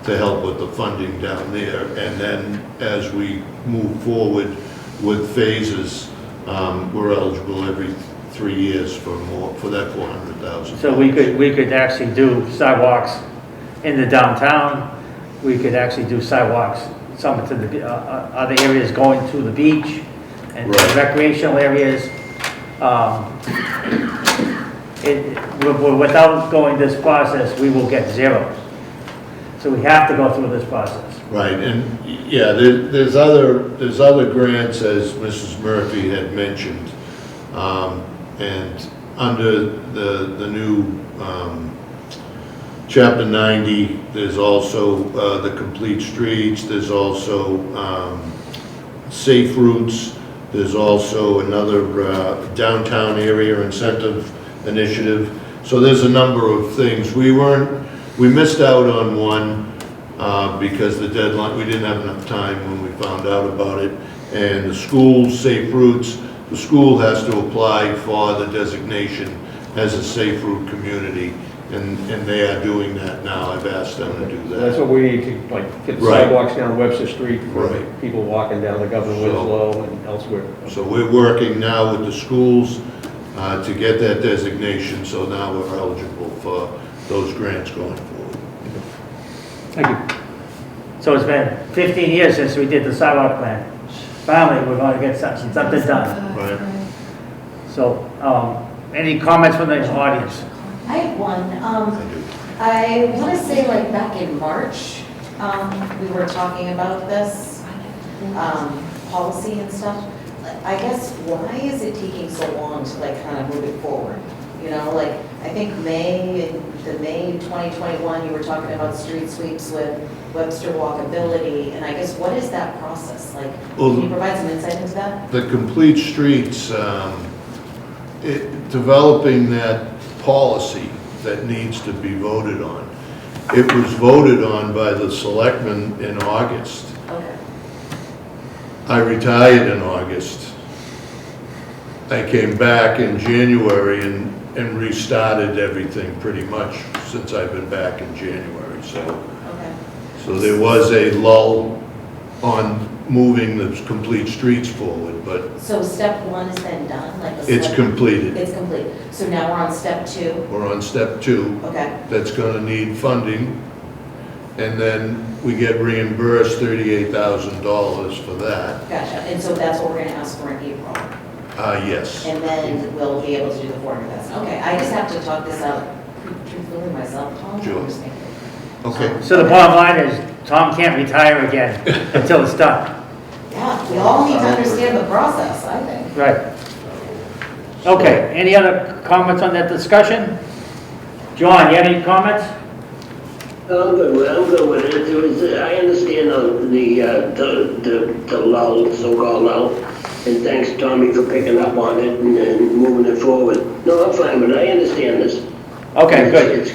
to help with the funding down there. And then as we move forward with phases, we're eligible every 3 years for that $400,000. So we could actually do sidewalks in the downtown. We could actually do sidewalks, some to the other areas going to the beach and Right. recreational areas. Without going this process, we will get zeros. So we have to go through this process. Right, and yeah, there's other grants, as Mrs. Murphy had mentioned, and under the new Chapter 90, there's also the Complete Streets, there's also Safe Routes, there's also another downtown area incentive initiative. So there's a number of things. We missed out on one because the deadline, we didn't have enough time when we found out about it. And the school's Safe Routes, the school has to apply for the designation as a safe route community, and they are doing that now. I've asked them to do that. That's what we need to, like, get Right. sidewalks down Webster Street for Right. people walking down the Governor Winslow and elsewhere. So we're working now with the schools to get that designation, so now we're eligible for those grants going forward. Thank you. So it's been 15 years since we did the sidewalk plan. Finally, we're going to get something done. Right. So, any comments from the audience? I have one. I do. I want to say like back in March, we were talking about this policy and stuff. I guess, why is it taking so long to like kind of move it forward? You know, like, I think May 2021, you were talking about street sweeps with Webster walkability, and I guess, what is that process? Like, can you provide some insight into that? The Complete Streets, developing that policy that needs to be voted on. It was voted on by the selectmen in August. Okay. I retired in August. I came back in January and restarted everything pretty much since I've been back in January. Okay. So there was a lull on moving the Complete Streets forward, but So step one is then done, like the it's select- completed. It's complete. So now we're on step 2. We're on step 2. Okay. That's gonna need funding, and then we get reimbursed $38,000 for that. Gotcha. And so that's what we're going to ask for in April. Yes. And then we'll be able to do the 400,000. Okay, I just have to talk this out truthfully myself, Tom. Sure. I'm just thinking. Okay. So the bottom line is, Tom can't retire again until it's done. Yeah, we all need to understand the process, I think. Right. Okay, any other comments on that discussion? John, you have any comments? I'm good with it. I understand the lull, so-called lull, and thanks, Tommy, for picking up on it and moving it forward. No, I'm fine with it. I understand this. Okay, good. It's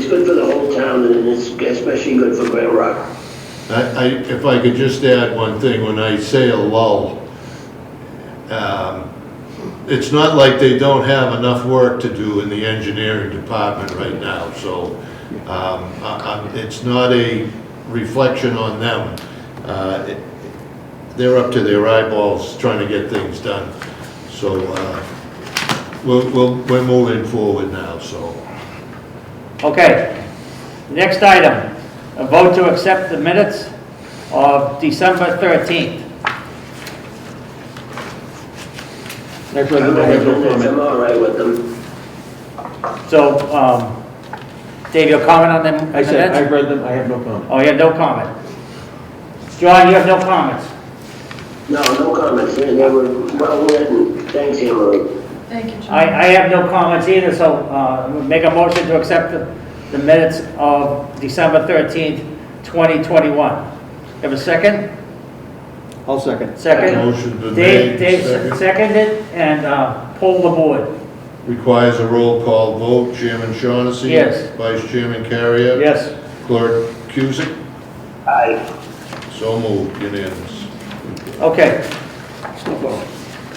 good for the whole town, and it's especially good for Grand Rock. If I could just add one thing, when I say a lull, it's not like they don't have enough work to do in the engineering department right now, so it's not a reflection on them. They're up to their eyeballs trying to get things done. So we're moving forward now, so. Okay, next item, a vote to accept the minutes of December 13th. I read them, I have no I'm comment. all right with them. So, Dave, your comment on them? I said, I minutes? read them, I have no comment. Oh, you have no comment. John, you have no comments? No comments. They were well written. Thanks, Anne Marie. Thank you, John. I have no comments either, so make a motion to accept the minutes of December 13th, 2021. Have a second? I'll second. Second? Motion been made, Dave second. seconded, and poll the board. Requires a roll call vote. Chairman Shaughnessy? Yes. Vice Chairman Carrier? Yes. Clerk Cusick? Aye. So moved, unanimous. Okay.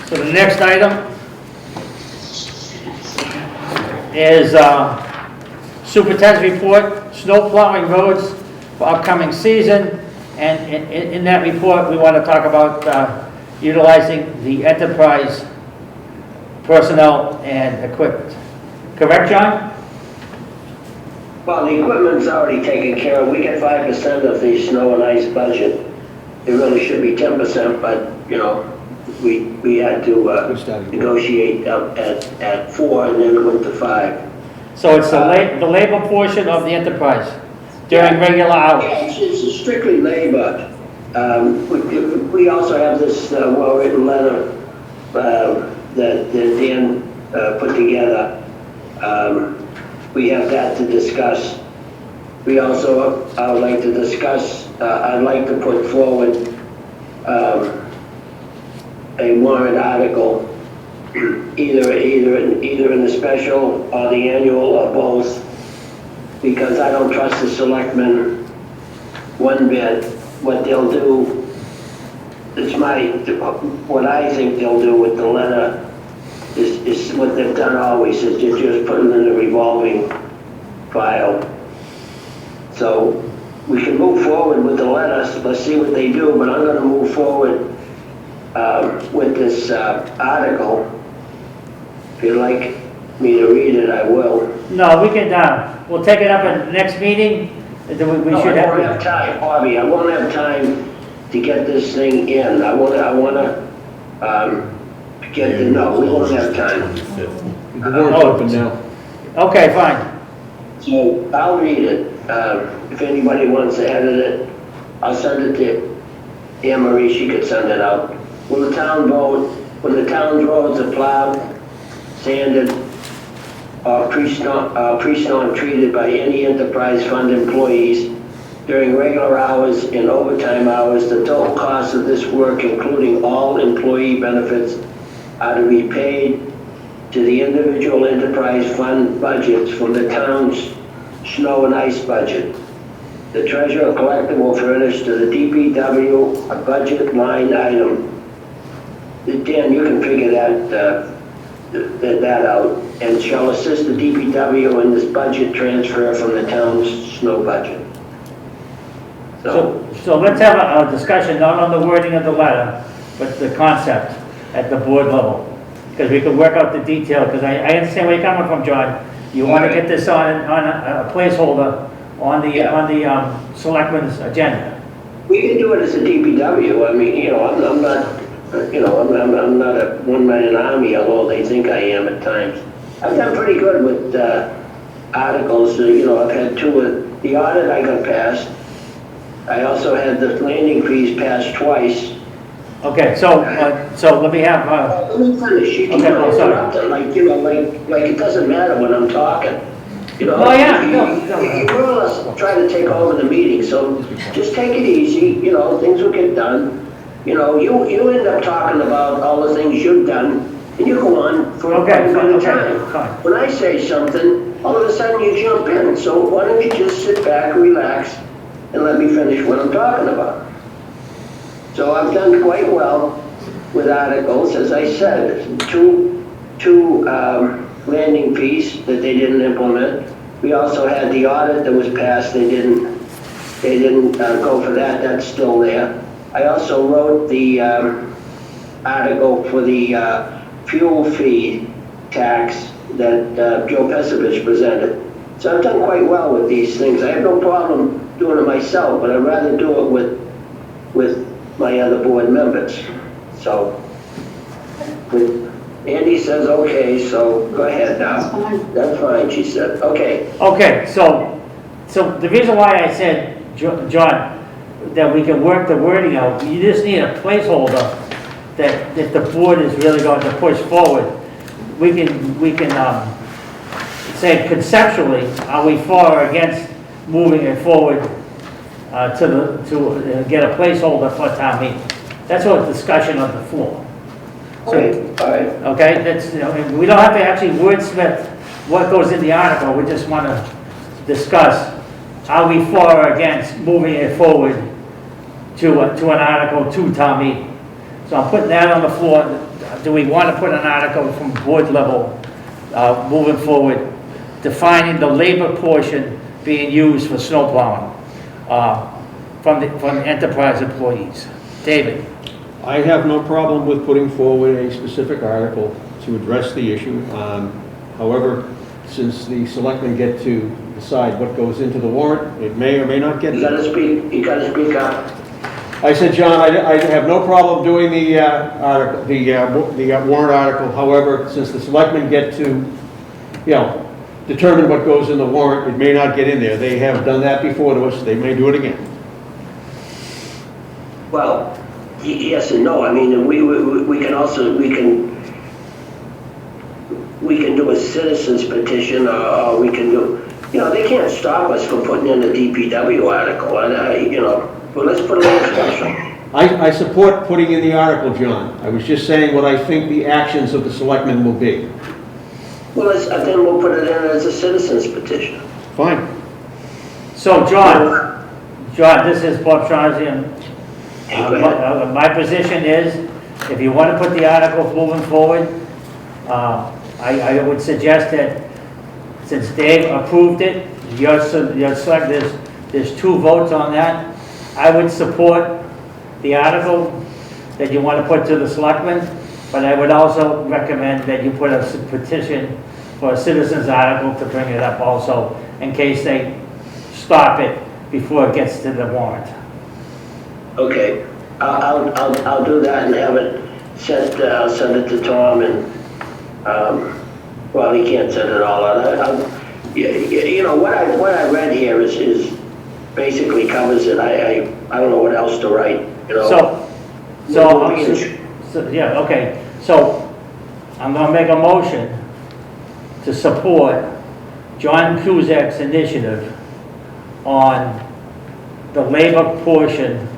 So the next item is superintendent's report, snow plowing roads for upcoming season. And in that report, we want to talk about utilizing the enterprise personnel and equipment. Correct, John? Well, the equipment's already taken care of. We get 5% of the snow and ice budget. It really should be 10%, but, you know, we had to Good starting point. negotiate up at 4 and then it went to 5. So it's the labor portion of the enterprise during regular hours. Yeah, it's strictly labor. We also have this well-written letter that Dan put together. We have that to discuss. We also, I would like to discuss, I'd like to put forward a warrant article, either in the special or the annual or both, because I don't trust the selectmen one bit. What they'll do, what I think they'll do with the letter is what they've done always, is just put them in a revolving file. So we can move forward with the letter, let's see what they do, but I'm gonna move forward with this article. If you'd like me to read it, I will. No, we can, we'll take it up at the next meeting. Then we No, should I won't have have, time, Bobby, I won't have time to get this thing in. I wanna get the, no, we won't have time. 25th. The warrant's open now. okay, fine. So I'll read it. If anybody wants to edit it, I'll send it to Anne Marie, she could send it out. Will the town vote, when the town's roads are plowed, sanded, or pre-storm treated by any enterprise fund employees during regular hours and overtime hours, the total cost of this work, including all employee benefits, are to be paid to the individual enterprise fund budgets from the town's snow and ice budget. The treasurer collector will furnish to the DPW a budget line item. Dan, you can figure that out, and shall assist the DPW in this budget transfer from the town's snow budget. So let's have a discussion, not on the wording of the letter, but the concept at the board level. Because we can work out the detail, because I understand where you're coming from, John. You want to get this on a placeholder on the selectmen's agenda. We can do it as a DPW. I mean, you know, I'm not, you know, I'm not a one-man army, although they think I am at times. I've done pretty good with articles. You know, I've had two. The audit I got passed. I also had the landing fees passed twice. Okay, so let me have, Let me finish. You keep Okay, oh, sorry. interrupting, like it doesn't matter when I'm talking. You know, Oh, yeah, you no. more or less try to take over the meeting, so just take it easy, you know, things will get done. You know, you end up talking about all the things you've done, and you go on for Okay, quite a bit of fine, time. okay, fine. When I say something, all of a sudden you jump in, so why don't you just sit back, relax, and let me finish what I'm talking about. So I've done quite well with articles, as I said, two landing fees that they didn't implement. We also had the audit that was passed, they didn't go for that, that's still there. I also wrote the article for the fuel fee tax that Joe Pesovich presented. So I've done quite well with these things. I have no problem doing it myself, but I'd rather do it with my other board members. So, Andy says, okay, so go ahead now. That's fine, she said. Okay. Okay, so the reason why I said, John, that we can work the wording out, you just need a placeholder that if the board is really going to push forward, we can say conceptually, are we for or against moving it forward to get a placeholder for town meeting? That's what discussion on the floor. Okay, all right. Okay, that's, you know, we don't have to actually wordsmith what goes in the article, we just want to discuss, are we for or against moving it forward to an article to town meeting? So I'm putting that on the floor. Do we want to put an article from board level, moving forward, defining the labor portion being used for snow plowing, from the enterprise employees? David? I have no problem with putting forward a specific article to address the issue. However, since the selectmen get to decide what goes into the warrant, it may or may not get You there. gotta speak up. I said, John, I have no problem doing the article, the warrant article. However, since the selectmen get to, you know, determine what goes in the warrant, it may not get in there. They have done that before to us. They may do it again. Well, yes and no. I mean, we can also, we can do a citizen's petition, or we can do, you know, they can't stop us from putting in a DPW article, you know, but let's put a little special. I support putting in the article, John. I was just saying what I think the actions of the selectmen will be. Well, then we'll put it in as a citizen's petition. Fine. So, John, this is Bob Shaughnessy, and Go ahead. my position is, if you want to put the articles moving forward, I would suggest that since Dave approved it, there's 2 votes on that. I would support the article that you want to put to the selectmen, but I would also recommend that you put a petition for a citizen's article to bring it up also, in case they stop it before it gets to the warrant. Okay, I'll do that and have it sent, I'll send it to Tom and, well, he can't send it all out. You know, what I read here is basically covers it. I don't know what else to write, you know. So, yeah, okay. So, I'm gonna make a motion to support John Cusack's initiative on the labor portion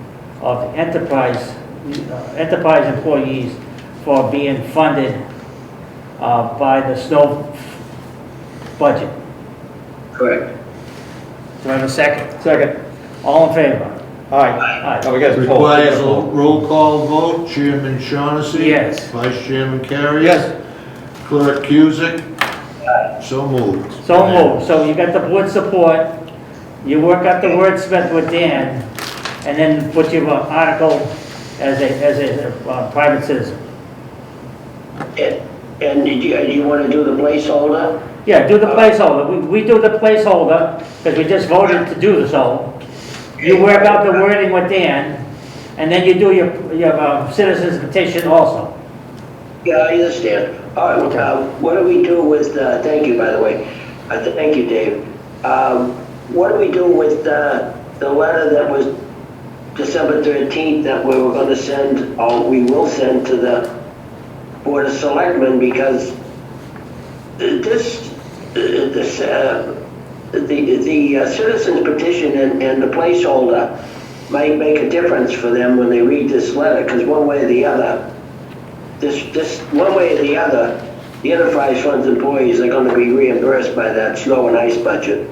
of enterprise employees for being funded by the snow budget. Correct. Do I have a second? Second. All in favor? Aye. Aye. Oh, we got to Requires a roll call vote. Chairman Shaughnessy? Yes. Vice Chairman Carey? Yes. Clerk Cusick? So moved. So moved. So you got the board support, you work out the wordsmith with Dan, and then put your article as a private citizen. And do you want to do the placeholder? Yeah, do the placeholder. We do the placeholder, because we just voted to do so. You work out the wording with Dan, and then you do your citizen's petition also. Yeah, I understand. All right, what do we do with, thank you, by the way. Thank you, Dave. What do we do with the letter that was December 13th that we were gonna send, or we will send to the Board of Selectmen, because the citizens petition and the placeholder might make a difference for them when they read this letter, because one way or the other, one way or the other, the enterprise funds employees are gonna be reimbursed by that snow and ice budget.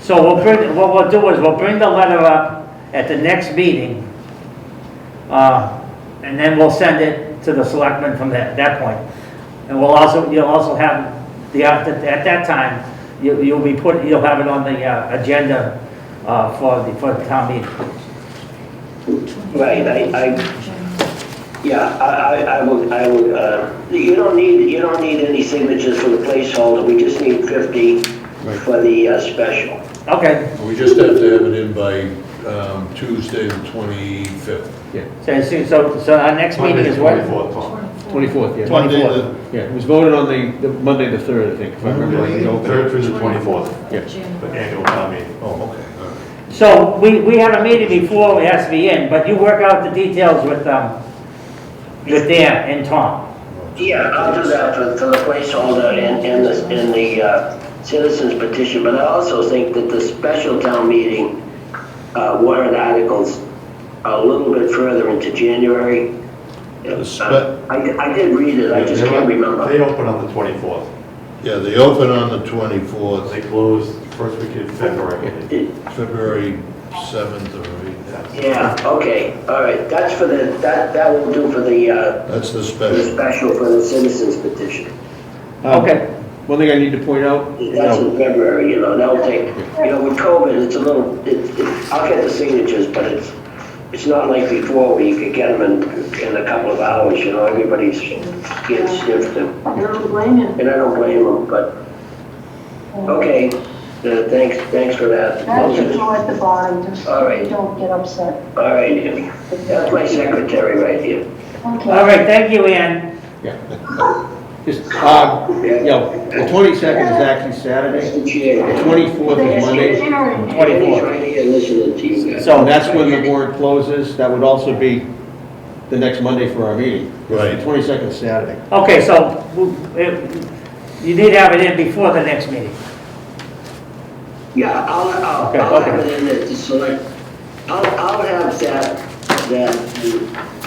So what we'll do is we'll bring the letter up at the next meeting, and then we'll send it to the selectmen from that point. And you'll also have at that time, you'll have it on the agenda for the town meeting. Right, I will, you don't need any signatures for the placeholder, we just need 50 for the special. Okay. We just have to have it in by Tuesday, the 25th. So our next meeting is what? 24th, yeah. Monday, 24th. Yeah, it was voted on the Monday the 3rd, I think, if I remember right. the open. 3rd through the 24th, Yeah. the annual town meeting. Oh, okay, all right. So we have a meeting before it has to be in, but you work out the details with Dan and Tom. Yeah, I'll do that for the placeholder and the citizens petition, but I also think that the special town meeting warrant articles are a little bit further into January. I did read it, I just can't remember. They open on the 24th. Yeah, they open on the 24th, They close first week in February. February 7th or 8th. Yeah, okay, all right, that's for that will do for the That's the for the special. special for the citizens petition. Okay. One thing I need to point out, That's in February, that'll take, with COVID, it's a little, I'll get the signatures, but it's not like before where you could get them in a couple of hours, everybody's getting sniffed. And I don't blame you. I don't blame them, but, okay, thanks for that. That should go at the bottom, just All right. don't get upset. All right, Andy. That's my secretary right here. Okay. All right, thank you, Ann. yeah. Just, the 22nd is actually Saturday, Mr. Chair. the 24th is Monday. Andy's 24th. right here listening to you guys. So And that's when the warrant closes. That would also be the next Monday for our meeting. Right. The 22nd is Saturday. Okay, so you need to have it in before the next meeting. Yeah, I'll Okay. have it in at the select, I'll have that,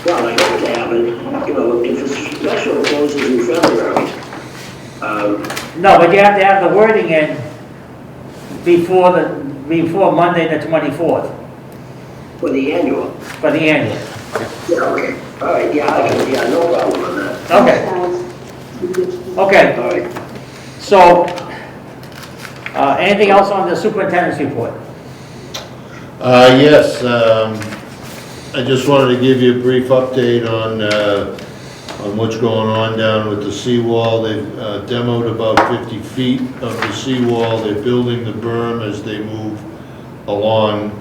well, I hope to have it, if the special closes in February. No, but you have to have the wording in before Monday the 24th For the annual. for the annual. Yeah, okay, all right, no problem on that. Okay, okay. All right. So, anything else on the superintendent's report? Yes, I just wanted to give you a brief update on what's going on down with the seawall. They've demoed about 50 feet of the seawall. They're building the berm as they move along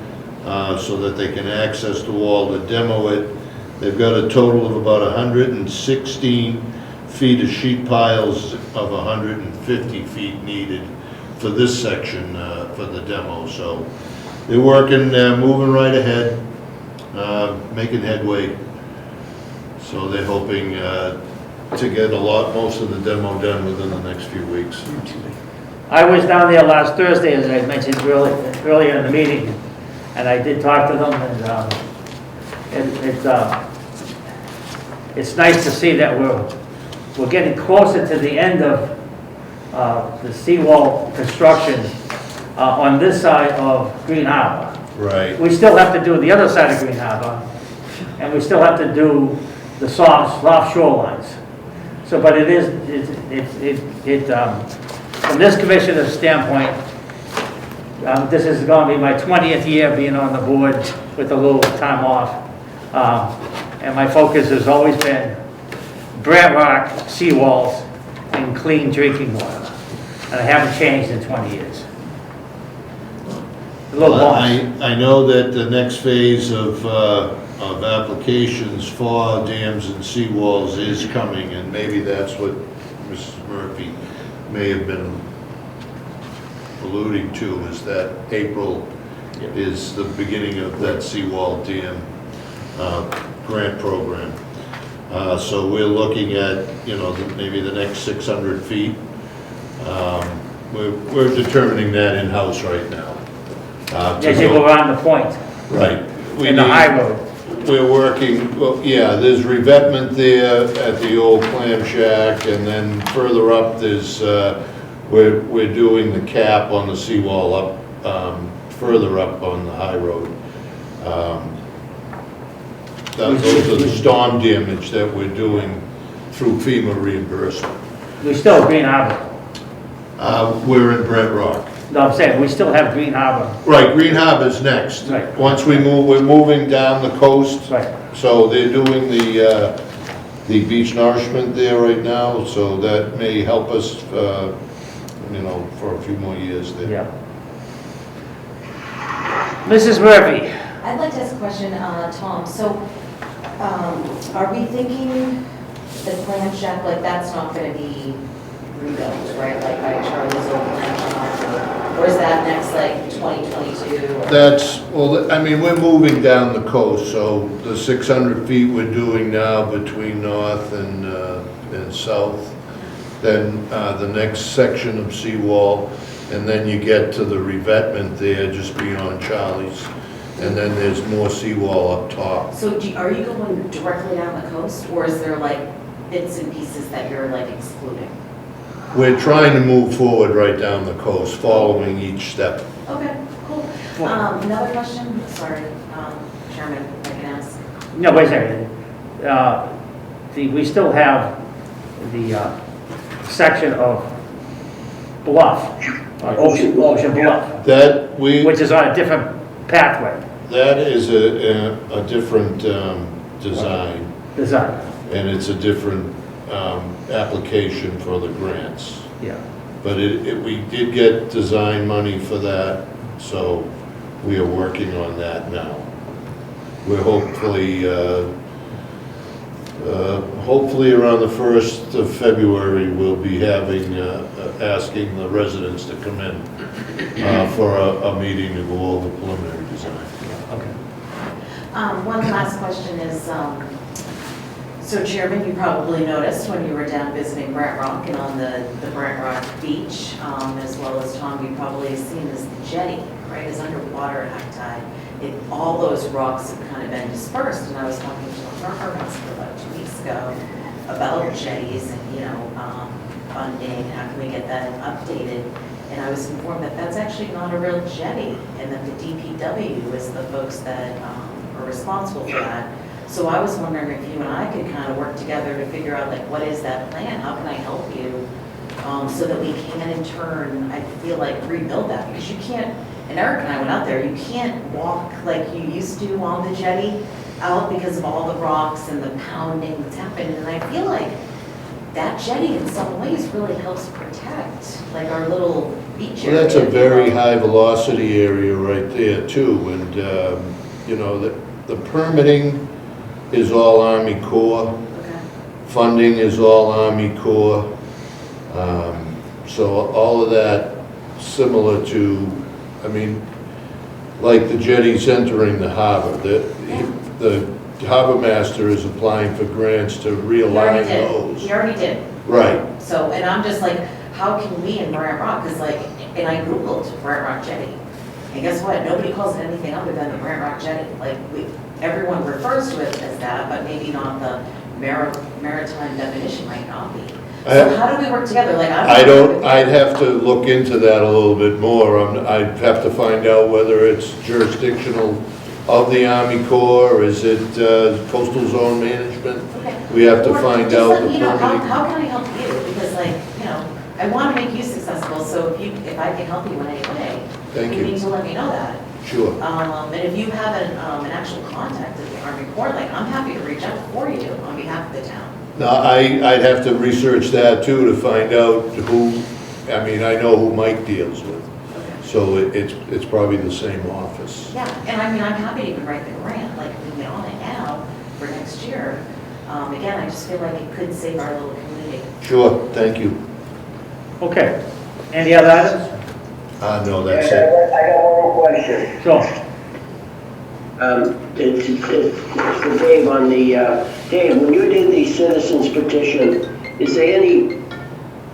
so that they can access the wall to demo it. They've got a total of about 116 feet of sheet piles of 150 feet needed for this section for the demo. So they're working, moving right ahead, making headway. So they're hoping to get most of the demo done within the next few weeks. I was down there last Thursday, as I mentioned earlier in the meeting, and I did talk to them, and it's nice to see that we're getting closer to the end of the seawall construction on this side of Green Harbor. Right. We still have to do the other side of Green Harbor, and we still have to do the soft shorelines. So, but from this commissioner's standpoint, this is going to be my 20th year being on the board with a little time off. And my focus has always been Brant Rock, seawalls, and clean drinking water. And I haven't changed in 20 years. A little bonus. I know that the next phase of applications for dams and seawalls is coming, and maybe that's what Mrs. Murphy may have been alluding to, is that April is the beginning of that seawall dam grant program. So we're looking at, you know, maybe the next 600 feet. We're determining that in-house right now. As you go around the point, Right. We in the need- high road. We're working, well, yeah, there's revetment there at the old clam shack, and then further up, there's, we're doing the cap on the seawall up, further up on the high road. Those are the storm damage that we're doing through FEMA reimbursement. We still have Green Harbor. We're in Brent Rock. No, I'm saying, we still have Green Harbor. Right, Green Harbor's next. Right. Once we move, we're moving down the coast. Right. So they're doing the beach nourishment there right now, so that may help us, you know, for a few more years there. Yeah. Mrs. Murphy, I'd like to ask a question, Tom. So, are we thinking the clam shack, like, that's not gonna be rebuilt, right? Like by Charlie's old clam shack? Or is that next, like, 2022? That's, well, I mean, we're moving down the coast, so the 600 feet we're doing now between north and south. Then the next section of seawall, and then you get to the revetment there just beyond Charlie's. And then there's more seawall up top. So are you going directly down the coast, or is there like bits and pieces that you're like excluding? We're trying to move forward right down the coast, following each step. Okay, cool. Another question, sorry, Chairman, if I can ask. no, wait a second. We still have the section of Bluff, Ocean Bluff, That, which is on a different pathway that is a different design, design. and it's a different application for the grants. Yeah. But we did get design money for that, so we are working on that now. We're hopefully around the 1st of February, we'll be having, asking the residents to come in for a meeting to go over preliminary design. Okay. One last question is, so Chairman, you probably noticed when you were down visiting Brent Rock and on the Brent Rock beach, as well as Tom, you probably have seen this jetty, right, is underwater at high tide. All those rocks have kind of been dispersed, and I was talking to the harbor master about 2 weeks ago about jetties and, you know, funding, how can we get that updated? And I was informed that that's actually not a real jetty, and that the DPW is the folks that are responsible for that. So I was wondering if you and I could kind of work together to figure out, like, what is that plan? How can I help you? So that we can in turn, I feel like, rebuild that, because you can't, and Eric and I went out there, you can't walk like you used to on the jetty out because of all the rocks and the pounding that's happened. And I feel like that jetty in some ways really helps protect, like, our little beach area. Well, that's a very high velocity area right there too, and, you know, the permitting is all Army Corps, Okay. funding is all Army Corps. So all of that similar to, I mean, like the jetties entering the harbor, the harbor master is applying for grants to realign those. He already did. Right. So, and I'm just like, how can we in Brant Rock, because like, and I Googled Brant Rock Jetty, and guess what? Nobody calls it anything other than the Brant Rock Jetty. Like, everyone refers to it as that, but maybe not the maritime definition might not be. So how do we work together? Like, I'd have to look into that a little bit more. I'd have to find out whether it's jurisdictional of the Army Corps, or is it coastal zone management? Okay. We have to Or find just out let the me know, permitting. how can I help you? Because like, you know, I want to make you successful, so if I can help you in any way, Thank you you. need to let me know that. Sure. And if you have an actual contact at the Army Corps, like, I'm happy to reach out for you on behalf of the town. No, I'd have to research that too to find out who, I mean, I know who Mike deals with. Okay. So it's probably the same office. Yeah, and I mean, I'm happy to even write the grant, like, if we can get on it now for next year. Again, I just feel like it could save our little community. Sure, thank you. Okay. Any other items? No, that's it. I got one more question. Sure. It's for Dave on the, Dave, when you did the citizens petition, is there any,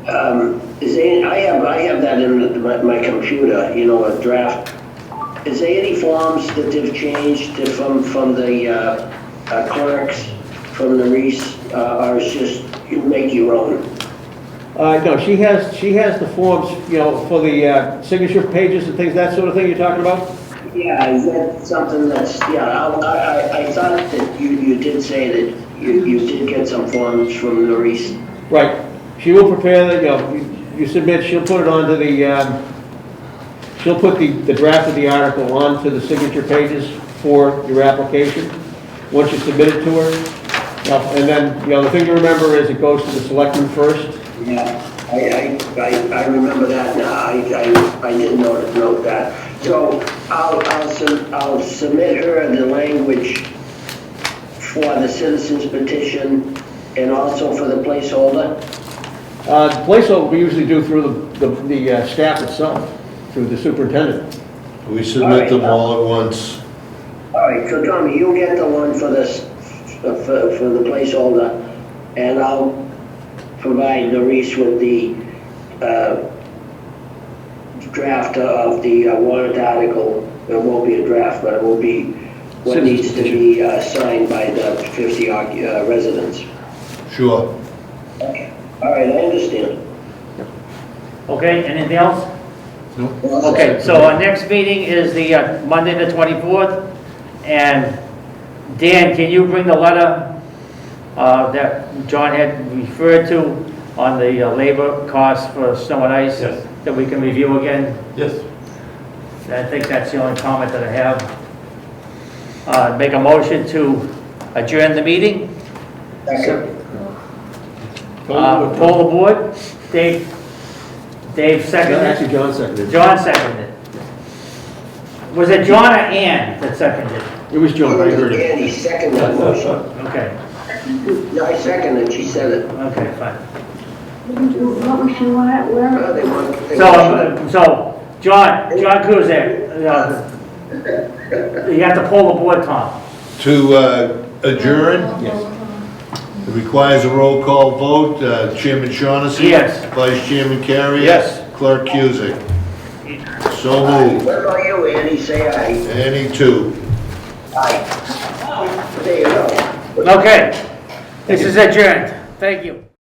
I have that in my computer, you know, a draft. Is there any forms that they've changed from the clerks, from the Reese, or it's just, you make your own? No, she has the forms, you know, for the signature pages and things, that sort of thing you're talking about? Yeah, is that something that's, yeah, I thought that you did say that you did get some forms from the Reese. Right. She will prepare the, you know, you submit, she'll put it onto the, she'll put the draft of the article onto the signature pages for your application, once you submit it to her. And then, you know, the thing to remember is it goes to the selectmen first. Yeah, I remember that now, I did note that. So I'll submit her the language for the citizens petition and also for the placeholder. The placeholder we usually do through the staff itself, through the superintendent. We submit them all at once. All right, so Tommy, you'll get the one for this, for the placeholder, and I'll provide Maurice with the draft of the warrant article. It won't be a draft, but it will be what needs to be signed by the 50 residents. Sure. Okay. All right, I understand. Okay, anything else? No. Okay, so our next meeting is the Monday, the 24th, and Dan, can you bring the letter that John had referred to on the labor costs for snow and ice? Yes. That we can review again? Yes. I think that's the only comment that I have. Make a motion to adjourn the meeting. Poll the board. Dave seconded Actually, it. John seconded it. John seconded it. Was it John or Ann that seconded it? It was John, I heard it. Andy seconded that motion. Okay, Yeah, I seconded, she said it. okay, fine. What was your, where? They want. So John Kuzic, you have to poll the board, Tom. To adjourn, Yes. it requires a roll call vote. Chairman Shaughnessy? Yes. Vice Chairman Carey? Yes. Clerk Cusick? So moved. What about you, Andy? Say aye. Annie, too. Aye. There you go. Okay, this is adjourned. Thank you.